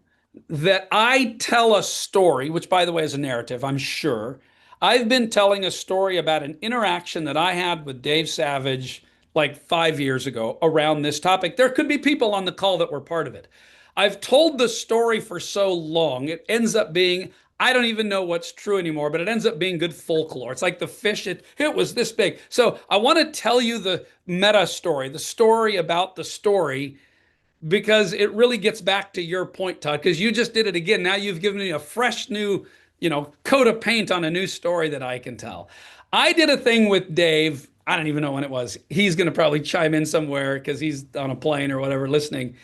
S3: that I tell a story, which by the way is a narrative, I'm sure. I've been telling a story about an interaction that I had with Dave Savage like 5 years ago around this topic. There could be people on the call that were part of it. I've told the story for so long, it ends up being, I don't even know what's true anymore, but it ends up being good folklore. It's like the fish, it was this big. So I want to tell you the meta story, the story about the story, because it really gets back to your point, Todd, because you just did it again. Now you've given me a fresh new, coat of paint on a new story that I can tell. I did a thing with Dave. I don't even know when it was. He's going to probably chime in somewhere because he's on a plane or whatever listening.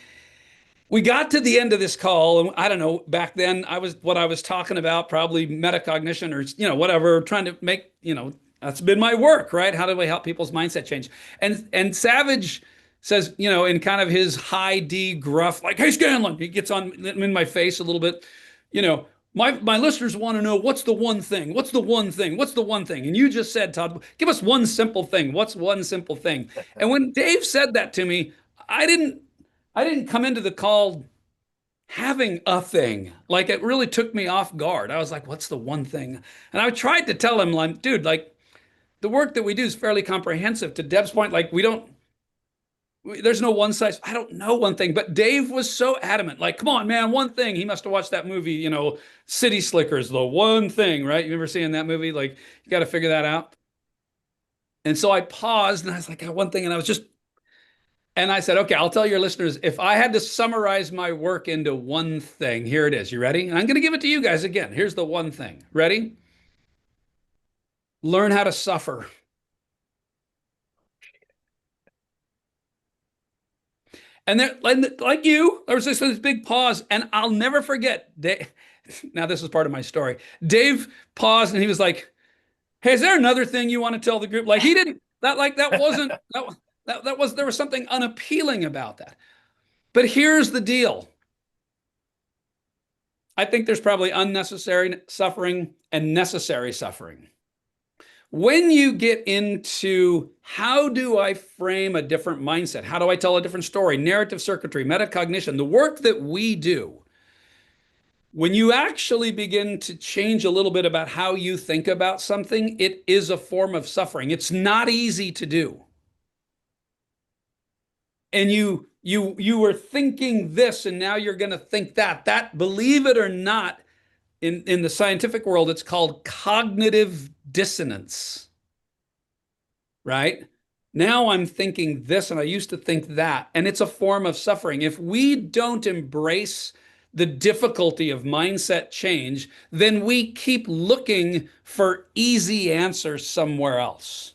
S3: We got to the end of this call, and I don't know, back then I was talking about, probably metacognition or whatever, trying to make, that's been my work, right? How do we help people's mindset change? And Savage says, in kind of his high D gruff, like, hey Scanlon, he gets on in my face a little bit, my listeners want to know, what's the one thing? What's the one thing? What's the one thing? And you just said, Todd, give us one simple thing. What's one simple thing? And when Dave said that to me, I didn't come into the call having a thing. Like, it really took me off guard. I was like, what's the one thing? And I tried to tell him, like, dude, like, the work that we do is fairly comprehensive. To Deb's point, like, there's no one size. I don't know one thing. But Dave was so adamant, like, come on, man, one thing. He must have watched that movie, City Slickers, the one thing, right? You ever seen that movie? Like, you got to figure that out. And so I paused and I was like, one thing. And I said, okay, I'll tell your listeners, if I had to summarize my work into one thing, here it is. You ready? And I'm going to give it to you guys again. Here's the one thing. Ready? Learn how to suffer. And there, like you, there was this big pause, and I'll never forget. Dave, now, this is part of my story. Dave paused, and he was like, "Hey, is there another thing you want to tell the group?" Like, he didn't, that wasn't, there was something unappealing about that. But here's the deal. I think there's probably unnecessary suffering and necessary suffering. When you get into how do I frame a different mindset? How do I tell a different story? Narrative circuitry, metacognition, the work that we do, when you actually begin to change a little bit about how you think about something, it is a form of suffering. It's not easy to do. And you were thinking this and now you're going to think that. That, believe it or not, in the scientific world, it's called cognitive dissonance, right? Now I'm thinking this and I used to think that, and it's a form of suffering. If we don't embrace the difficulty of mindset change, then we keep looking for easy answers somewhere else.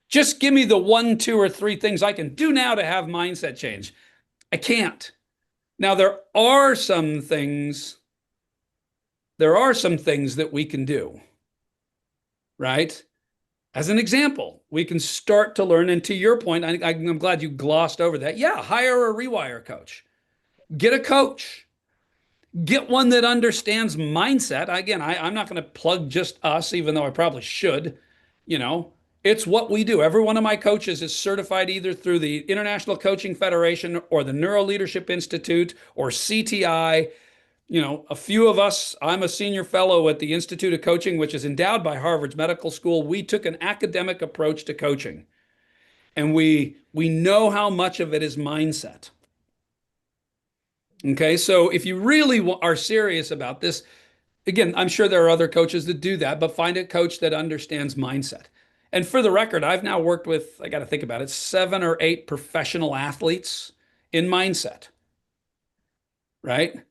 S3: Just give me the 1, 2, or 3 things I can do now to have mindset change. I can't. Now, there are some things that we can do, right? As an example, we can start to learn, and to your point, I'm glad you glossed over that. Yeah, hire a Rewire coach. Get a coach. Get one that understands mindset. Again, I'm not going to plug just us, even though I probably should. You know, it's what we do. Every one of my coaches is certified either through the International Coaching Federation or the Neuro Leadership Institute or CTI. You know, a few of us, I'm a senior fellow at the Institute of Coaching, which is endowed by Harvard's Medical School. We took an academic approach to coaching, and we know how much of it is mindset. Okay, so if you really are serious about this, again, I'm sure there are other coaches that do that, but find a coach that understands mindset. And for the record, I've now worked with, I got to think about it, 7 or 8 professional athletes in mindset, right?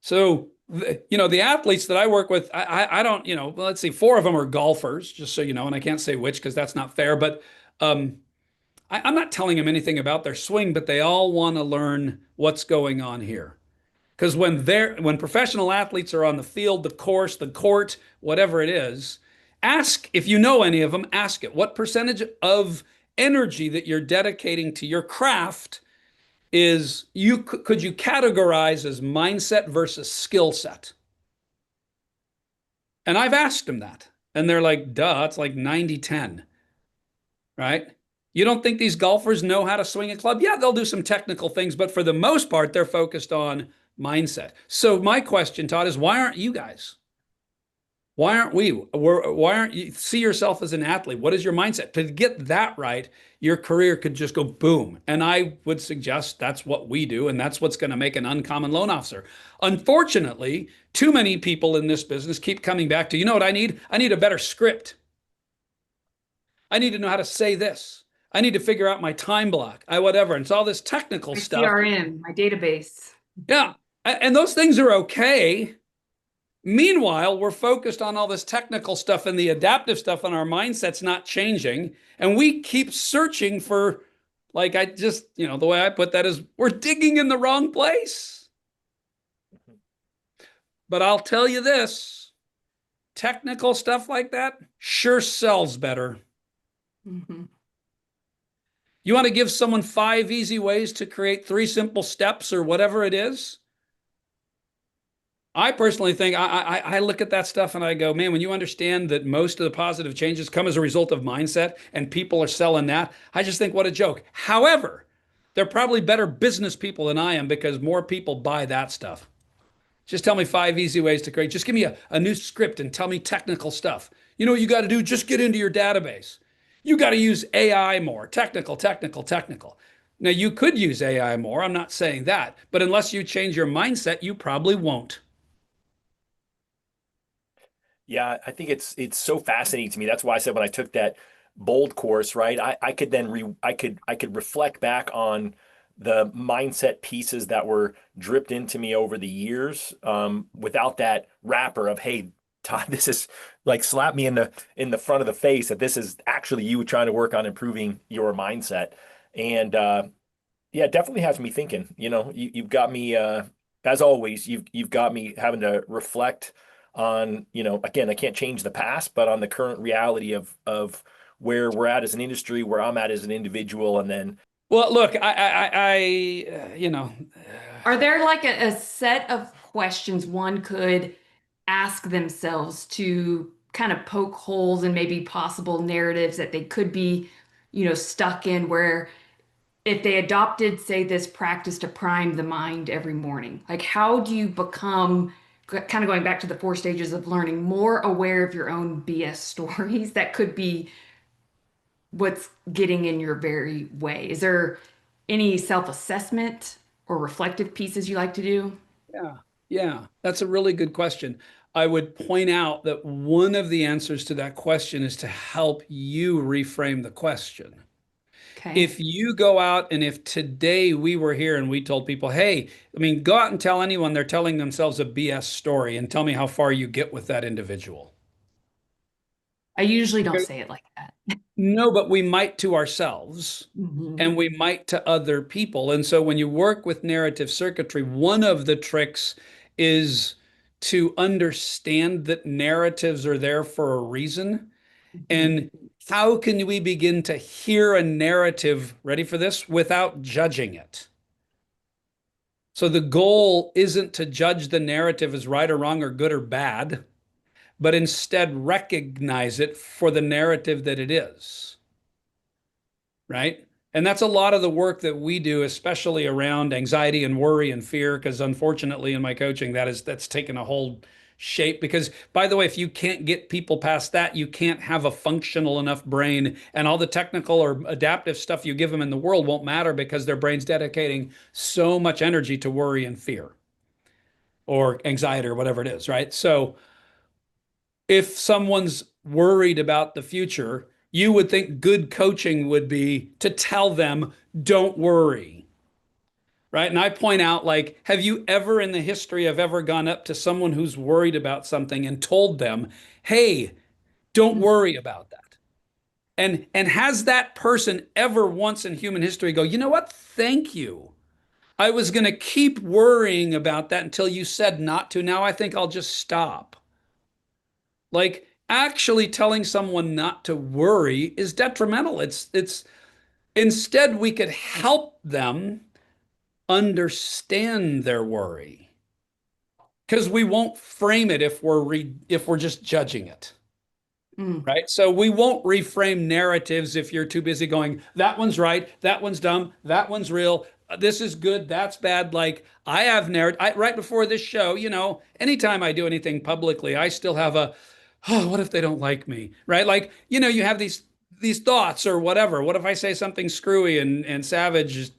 S3: So, the athletes that I work with, I don't, let's see, 4 of them are golfers, just so you know, and I can't say which because that's not fair, but I'm not telling them anything about their swing, but they all want to learn what's going on here. Because when professional athletes are on the field, the course, the court, whatever it is, ask, if you know any of them, ask it. What percentage of energy that you're dedicating to your craft could you categorize as mindset versus skill set? And I've asked them that. And they're like, duh, it's like 90-10, right? You don't think these golfers know how to swing a club? Yeah, they'll do some technical things, but for the most part, they're focused on mindset. So my question, Todd, is why aren't you guys? Why aren't we? Why aren't you see yourself as an athlete? What is your mindset? To get that right, your career could just go boom. And I would suggest that's what we do, and that's what's going to make an uncommon loan officer. Unfortunately, too many people in this business keep coming back to, you know what I need? I need a better script. I need to know how to say this. I need to figure out my time block. Whatever. And it's all this technical
S2: My
S3: stuff.
S2: CRM, my database.
S3: Yeah. And those things are okay. Meanwhile, we're focused on all this technical stuff and the adaptive stuff, and our mindset's not changing. And we keep searching for, like, the way I put that is we're digging in the wrong place. But I'll tell you this, technical stuff like that sure sells better.
S2: Mm-hmm.
S3: You want to give someone 5 easy ways to create 3 simple steps or whatever it is? I personally think I look at that stuff and I go, man, when you understand that most of the positive changes come as a result of mindset and people are selling that, I just think what a joke. However, they're probably better business people than I am because more people buy that stuff. Just tell me 5 easy ways to create. Just give me a new script and tell me technical stuff. You know what you got to do? Just get into your database. You got to use AI more. Technical. Now, you could use AI more. I'm not saying that. But unless you change your mindset, you probably won't.
S1: Yeah, I think it's so fascinating to me. That's why I said when I took that bold course, right? I could then I could reflect back on the mindset pieces that were dripped into me over the years, without that wrapper of, hey, Todd, this is like slap me in the front of the face that this is actually you trying to work on improving your mindset. And yeah, it definitely has me thinking. You've got me, as always, you've got me having to reflect on, again, I can't change the past, but on the current reality of where we're at as an industry, where I'm at as an individual, and then.
S3: Well, look, I
S2: Are there like a set of questions one could ask themselves to kind of poke holes in maybe possible narratives that they could be, stuck in where if they adopted, say, this practice to prime the mind every morning, like how do you become kind of going back to the four stages of learning, more aware of your own BS stories that could be what's getting in your very way? Is there any self-assessment or reflective pieces you like to do?
S3: Yeah, yeah, that's a really good question. I would point out that one of the answers to that question is to help you reframe the question.
S2: Okay.
S3: If you go out and if today we were here and we told people, hey, I mean, go out and tell anyone they're telling themselves a BS story and tell me how far you get with that individual.
S2: I usually don't say it like that.
S3: No, but we might to ourselves
S2: Mhm.
S3: and we might to other people. And so when you work with narrative circuitry, one of the tricks is to understand that narratives are there for a reason.
S2: Mhm.
S3: And how can we begin to hear a narrative, ready for this, without judging it? So the goal isn't to judge the narrative as right or wrong or good or bad, but instead recognize it for the narrative that it is, right? And that's a lot of the work that we do, especially around anxiety and worry and fear, because unfortunately in my coaching, that's taken a whole shape. Because by the way, if you can't get people past that, you can't have a functional enough brain, and all the technical or adaptive stuff you give them in the world won't matter because their brain's dedicating so much energy to worry and fear or anxiety or whatever it is, right? So if someone's worried about the future, you would think good coaching would be to tell them, don't worry. Right. And I point out, like, have you ever in the history of ever gone up to someone who's worried about something and told them, hey, don't worry about that? And has that person ever once in human history go, you know what? Thank you. I was going to keep worrying about that until you said not to. Now I think I'll just stop. Like actually telling someone not to worry is detrimental. It's instead we could help them understand their worry because we won't frame it if we're just judging it.
S2: Mm.
S3: Right? So we won't reframe narratives if you're too busy going, that one's right, that one's dumb, that one's real, this is good, that's bad. Like I have narrative right before this show, anytime I do anything publicly, I still have oh, what if they don't like me? Right? Like, you have these thoughts or whatever. What if I say something screwy and Savage,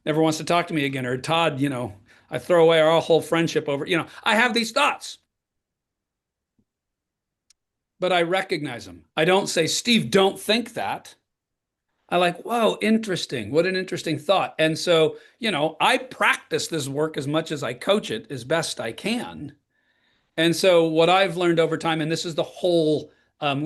S3: never wants to talk to me again, or Todd, I throw away our whole friendship over, I have these thoughts, but I recognize them. I don't say, Steve, don't think that. I like, whoa, interesting. What an interesting thought. And so, I practice this work as much as I coach it as best I can. And so, what I've learned over time, and this is we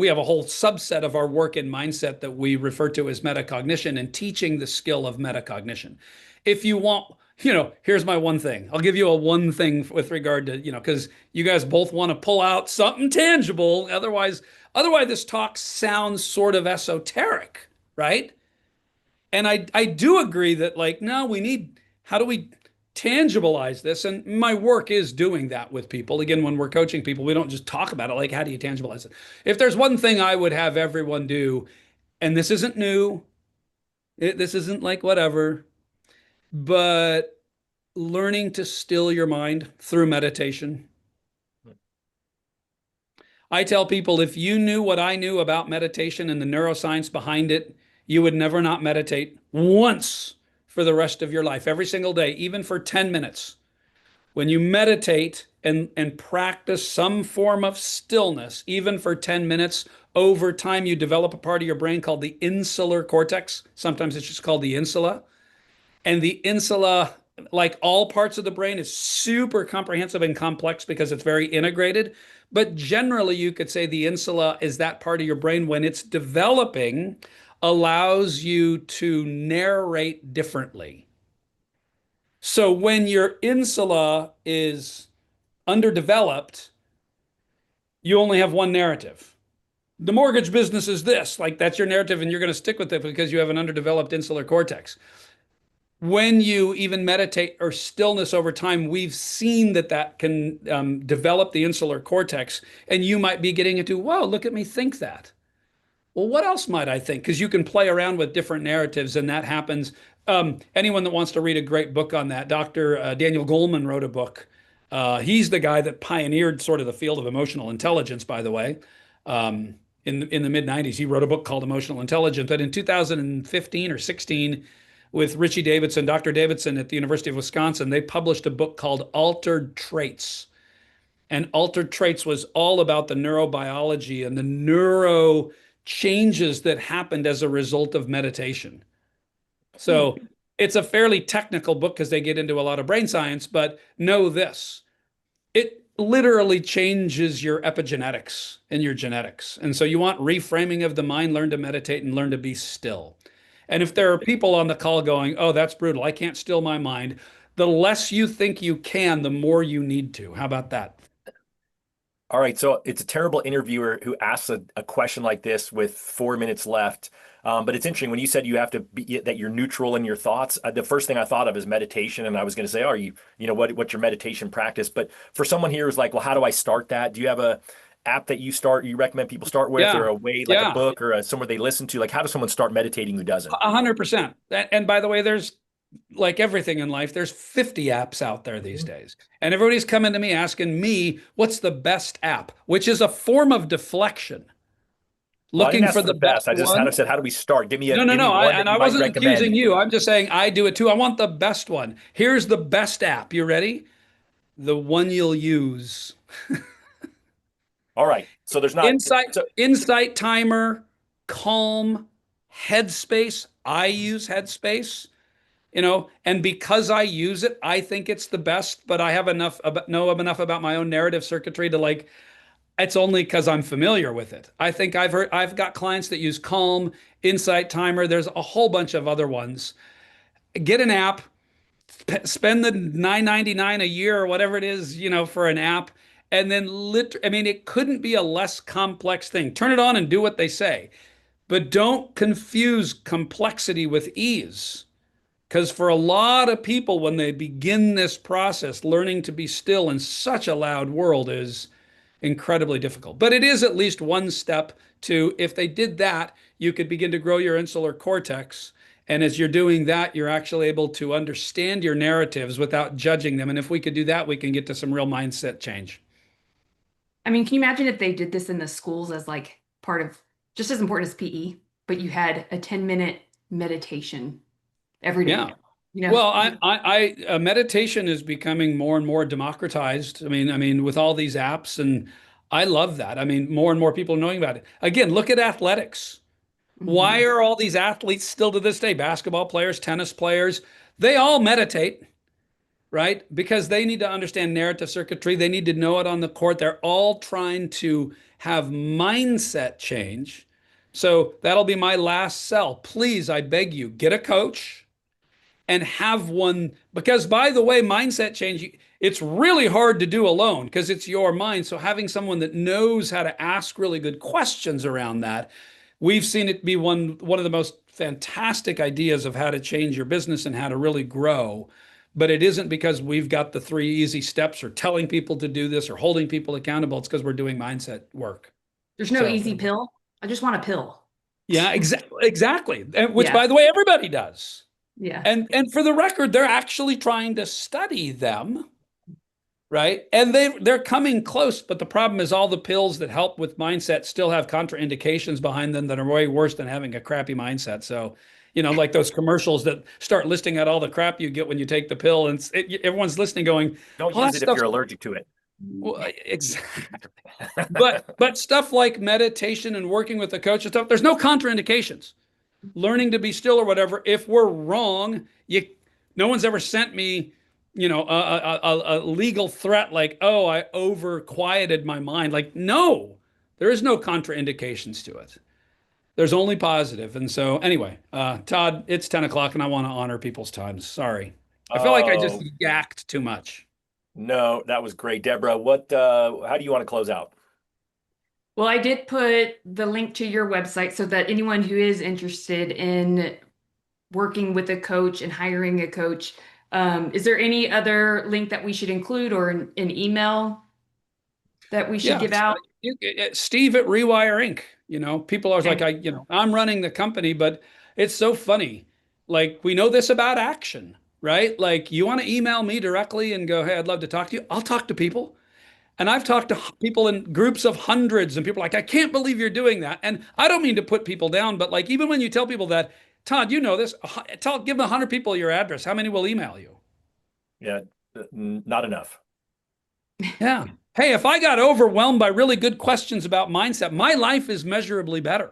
S3: have a whole subset of our work in mindset that we refer to as metacognition and teaching the skill of metacognition. If you want, here's my one thing. I'll give you a one thing with regard to, because you guys both want to pull out something tangible. Otherwise, this talk sounds sort of esoteric, right? And I do agree that like, no, how do we tangibilize this? And my work is doing that with people. Again, when we're coaching people, we don't just talk about it. Like, how do you tangibilize it? If there's one thing I would have everyone do, and this isn't new, this isn't like whatever, but learning to still your mind through meditation. I tell people if you knew what I knew about meditation and the neuroscience behind it, you would never not meditate once for the rest of your life, every single day, even for 10 minutes. When you meditate and practice some form of stillness, even for 10 minutes, over time you develop a part of your brain called the insular cortex. Sometimes it's just called the insula. And the insula, like all parts of the brain, is super comprehensive and complex because it's very integrated. But generally, you could say the insula is that part of your brain when it's developing, allows you to narrate differently. So when your insula is underdeveloped, you only have one narrative. The mortgage business is this, like that's your narrative, and you're going to stick with it because you have an underdeveloped insular cortex. when you even meditate or stillness over time, we've seen that that can develop the insular cortex, and you might be getting into, whoa, look at me think that. Well, what else might I think? Because you can play around with different narratives, and that happens. Anyone that wants to read a great book on that, Dr. Daniel Goleman wrote a book. He's the guy that pioneered sort of the field of emotional intelligence, by the way. In the mid 90s, he wrote a book called Emotional Intelligence. But in 2015 or 16, with Richie Davidson, Dr. Davidson at the University of Wisconsin, they published a book called Altered Traits. And Altered Traits was all about the neurobiology and the neuro changes that happened as a result of meditation.
S1: Hmm.
S3: So it's a fairly technical book because they get into a lot of brain science, but know this, it literally changes your epigenetics and your genetics. And so you want reframing of the mind, learn to meditate and learn to be still. And if there are people on the call going, oh, that's brutal, I can't still my mind, the less you think you can, the more you need to. How about that?
S1: All right, so it's a terrible interviewer who asks a question like this with 4 minutes left. But it's interesting when you said you have to be that you're neutral in your thoughts. The first thing I thought of is meditation, and I was going to say, "Are you know, what's your meditation practice?" But for someone here who's like, "Well, how do I start that?" Do you have a app that you recommend people start with,
S3: Yeah.
S1: or a way like a
S3: Yeah.
S1: book or somewhere they listen to? Like, how does someone start meditating who doesn't?
S3: 100%. And by the way, there's like everything in life, there's 50 apps out there these
S1: Mhm.
S3: days. And everybody's coming to me asking me, what's the best app? Which is a form of deflection.
S1: Well, I didn't
S3: Looking
S1: ask
S3: for
S1: for the
S3: the best
S1: best. I just had
S3: one.
S1: I said, how do we start? Give me a
S3: No, no,
S1: give me
S3: no.
S1: one that
S3: And
S1: you
S3: I
S1: might
S3: wasn't accusing
S1: recommend.
S3: you. I'm just saying I do it too. I want the best one. Here's the best app. You ready? The one you'll use.
S1: All right, so there's not
S3: Insight,
S1: so
S3: Insight Timer, Calm, Headspace. I use Headspace. And because I use it, I think it's the best, but I have know enough about my own narrative circuitry to like, it's only because I'm familiar with it. I think I've got clients that use Calm, Insight Timer. There's a whole bunch of other ones. Get an app, spend the 9.99 a year or whatever it is, for an app. And then I mean, it couldn't be a less complex thing. Turn it on and do what they say, but don't confuse complexity with ease. Because for a lot of people, when they begin this process, learning to be still in such a loud world is incredibly difficult. But it is at least one step to, if they did that, you could begin to grow your insular cortex. And as you're doing that, you're actually able to understand your narratives without judging them. And if we could do that, we can get to some real mindset change.
S2: I mean, can you imagine if they did this in the schools as like part of just as important as PE, but you had a 10-minute meditation every day,
S3: Yeah.
S2: you know?
S3: Well, meditation is becoming more and more democratized. I mean, with all these apps, and I love that. I mean, more and more people are knowing about it. Again, look at athletics. Why
S2: Mhm.
S3: are all these athletes still to this day, basketball players, tennis players, they all meditate, right? Because they need to understand narrative circuitry. They need to know it on the court. They're all trying to have mindset change. So that'll be my last sell. Please, I beg you, get a coach and have one. Because, by the way, mindset change, it's really hard to do alone because it's your mind. So having someone that knows how to ask really good questions around that, we've seen it be one of the most fantastic ideas of how to change your business and how to really grow. But it isn't because we've got the 3 easy steps or telling people to do this or holding people accountable. It's because we're doing mindset work.
S2: There's no
S3: So
S2: easy pill. I just want a pill.
S3: yeah, exactly. Which,
S2: Yeah.
S3: by the way, everybody does.
S2: Yeah.
S3: And for the record, they're actually trying to study them, right? And they're coming close, but the problem is all the pills that help with mindset still have contraindications behind them that are way worse than having a crappy mindset. So, like those commercials that start listing out all the crap you get when you take the pill, and everyone's listening, going,
S1: don't
S3: "Well,
S1: use
S3: that
S1: it if
S3: stuff's
S1: you're allergic to it.
S3: well, exactly." But stuff like meditation and working with a coach and stuff, there's no contraindications. Learning to be still or whatever. If we're wrong, no one's ever sent me, a legal threat like, oh, I over quieted my mind. Like, no, there is no contraindications to it. There's only positive. And so, anyway, Todd, it's 10 o'clock and I want to honor people's times. Sorry. I feel like I just
S1: Oh,
S3: yacked too much.
S1: no, that was great. Deborah, how do you want to close out?
S2: Well, I did put the link to your website so that anyone who is interested in working with a coach and hiring a coach. Is there any other link that we should include or an email that we should
S3: Yeah.
S2: give out?
S3: Steve at Rewire Inc. People are like,
S2: Okay.
S3: I'm running the company, but it's so funny. Like, we know this about action, right? Like, you want to email me directly and go, hey, I'd love to talk to you. I'll talk to people. And I've talked to people in groups of hundreds, and people are like, I can't believe you're doing that. And I don't mean to put people down, but like, even when you tell people that, Todd, you know this, give 100 people your address. How many will email you?
S1: Yeah, not enough.
S3: Yeah. Hey, if I got overwhelmed by really good questions about mindset, my life is measurably better.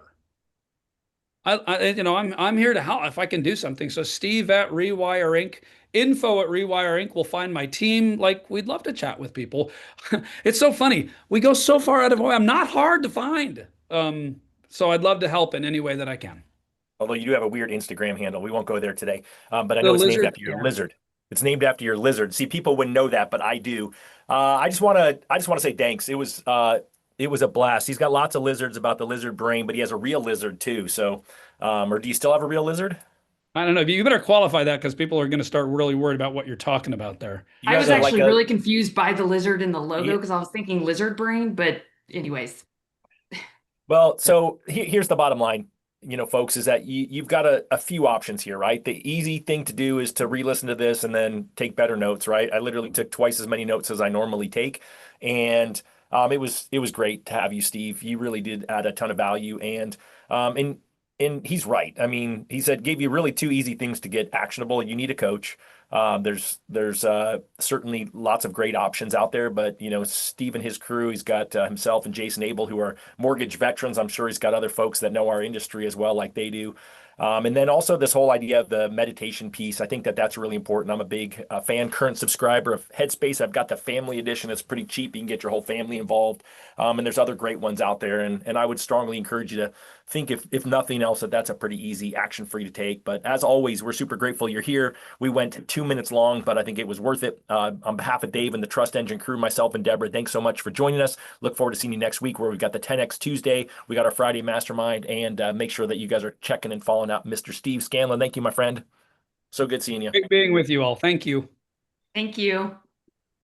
S3: I'm here to help if I can do something. So Steve at Rewire Inc, info at Rewire Inc will find my team. Like, we'd love to chat with people. It's so funny. We go so far out of way. I'm not hard to find. So I'd love to help in any way that I can.
S1: Although you do have a weird Instagram handle. We won't go there today. But I
S3: The
S1: know it's named
S3: lizard,
S1: after your
S3: yeah.
S1: lizard. It's named after your lizard. See, people wouldn't know that, but I do. I just want to say thanks. It was a blast. He's got lots of lizards about the lizard brain, but he has a real lizard too. So, or do you still have a real lizard?
S3: I don't know. You better qualify that because people are going to start really worried about what you're talking about there.
S1: You
S2: I
S1: guys
S2: was
S1: are like
S2: actually
S1: a
S2: really confused by the lizard in the logo
S1: he-
S2: because I was thinking lizard brain, but anyways.
S1: well. So here's the bottom line. Folks, is that you've got a few options here, right? The easy thing to do is to re-listen to this and then take better notes, right? I literally took twice as many notes as I normally take, and it was great to have you, Steve. You really did add a ton of value, um, and and he's right. I mean, he said gave you really two easy things to get actionable. You need a coach. There's certainly lots of great options out there, but Steve and his crew, he's got himself and Jason Abel, who are mortgage veterans. I'm sure he's got other folks that know our industry as well, like they do. And then also this whole idea of the meditation piece. I think that that's really important. I'm a big fan, current subscriber of Headspace. I've got the family edition. It's pretty cheap. You can get your whole family involved. And there's other great ones out there. And I would strongly encourage you to think, if nothing else, that that's a pretty easy action for you to take. But as always, we're super grateful you're here. We went 2 minutes long, but I think it was worth it. On behalf of Dave and the Trust Engine crew, myself and Deborah, thanks so much for joining us. Look forward to seeing you next week, where we've got the 10X Tuesday. We got our Friday Mastermind, and make sure that you guys are checking and following out Mr. Steve Scanlon. Thank you, my friend. So good seeing you.
S3: Great being with you all. Thank you.
S2: Thank you.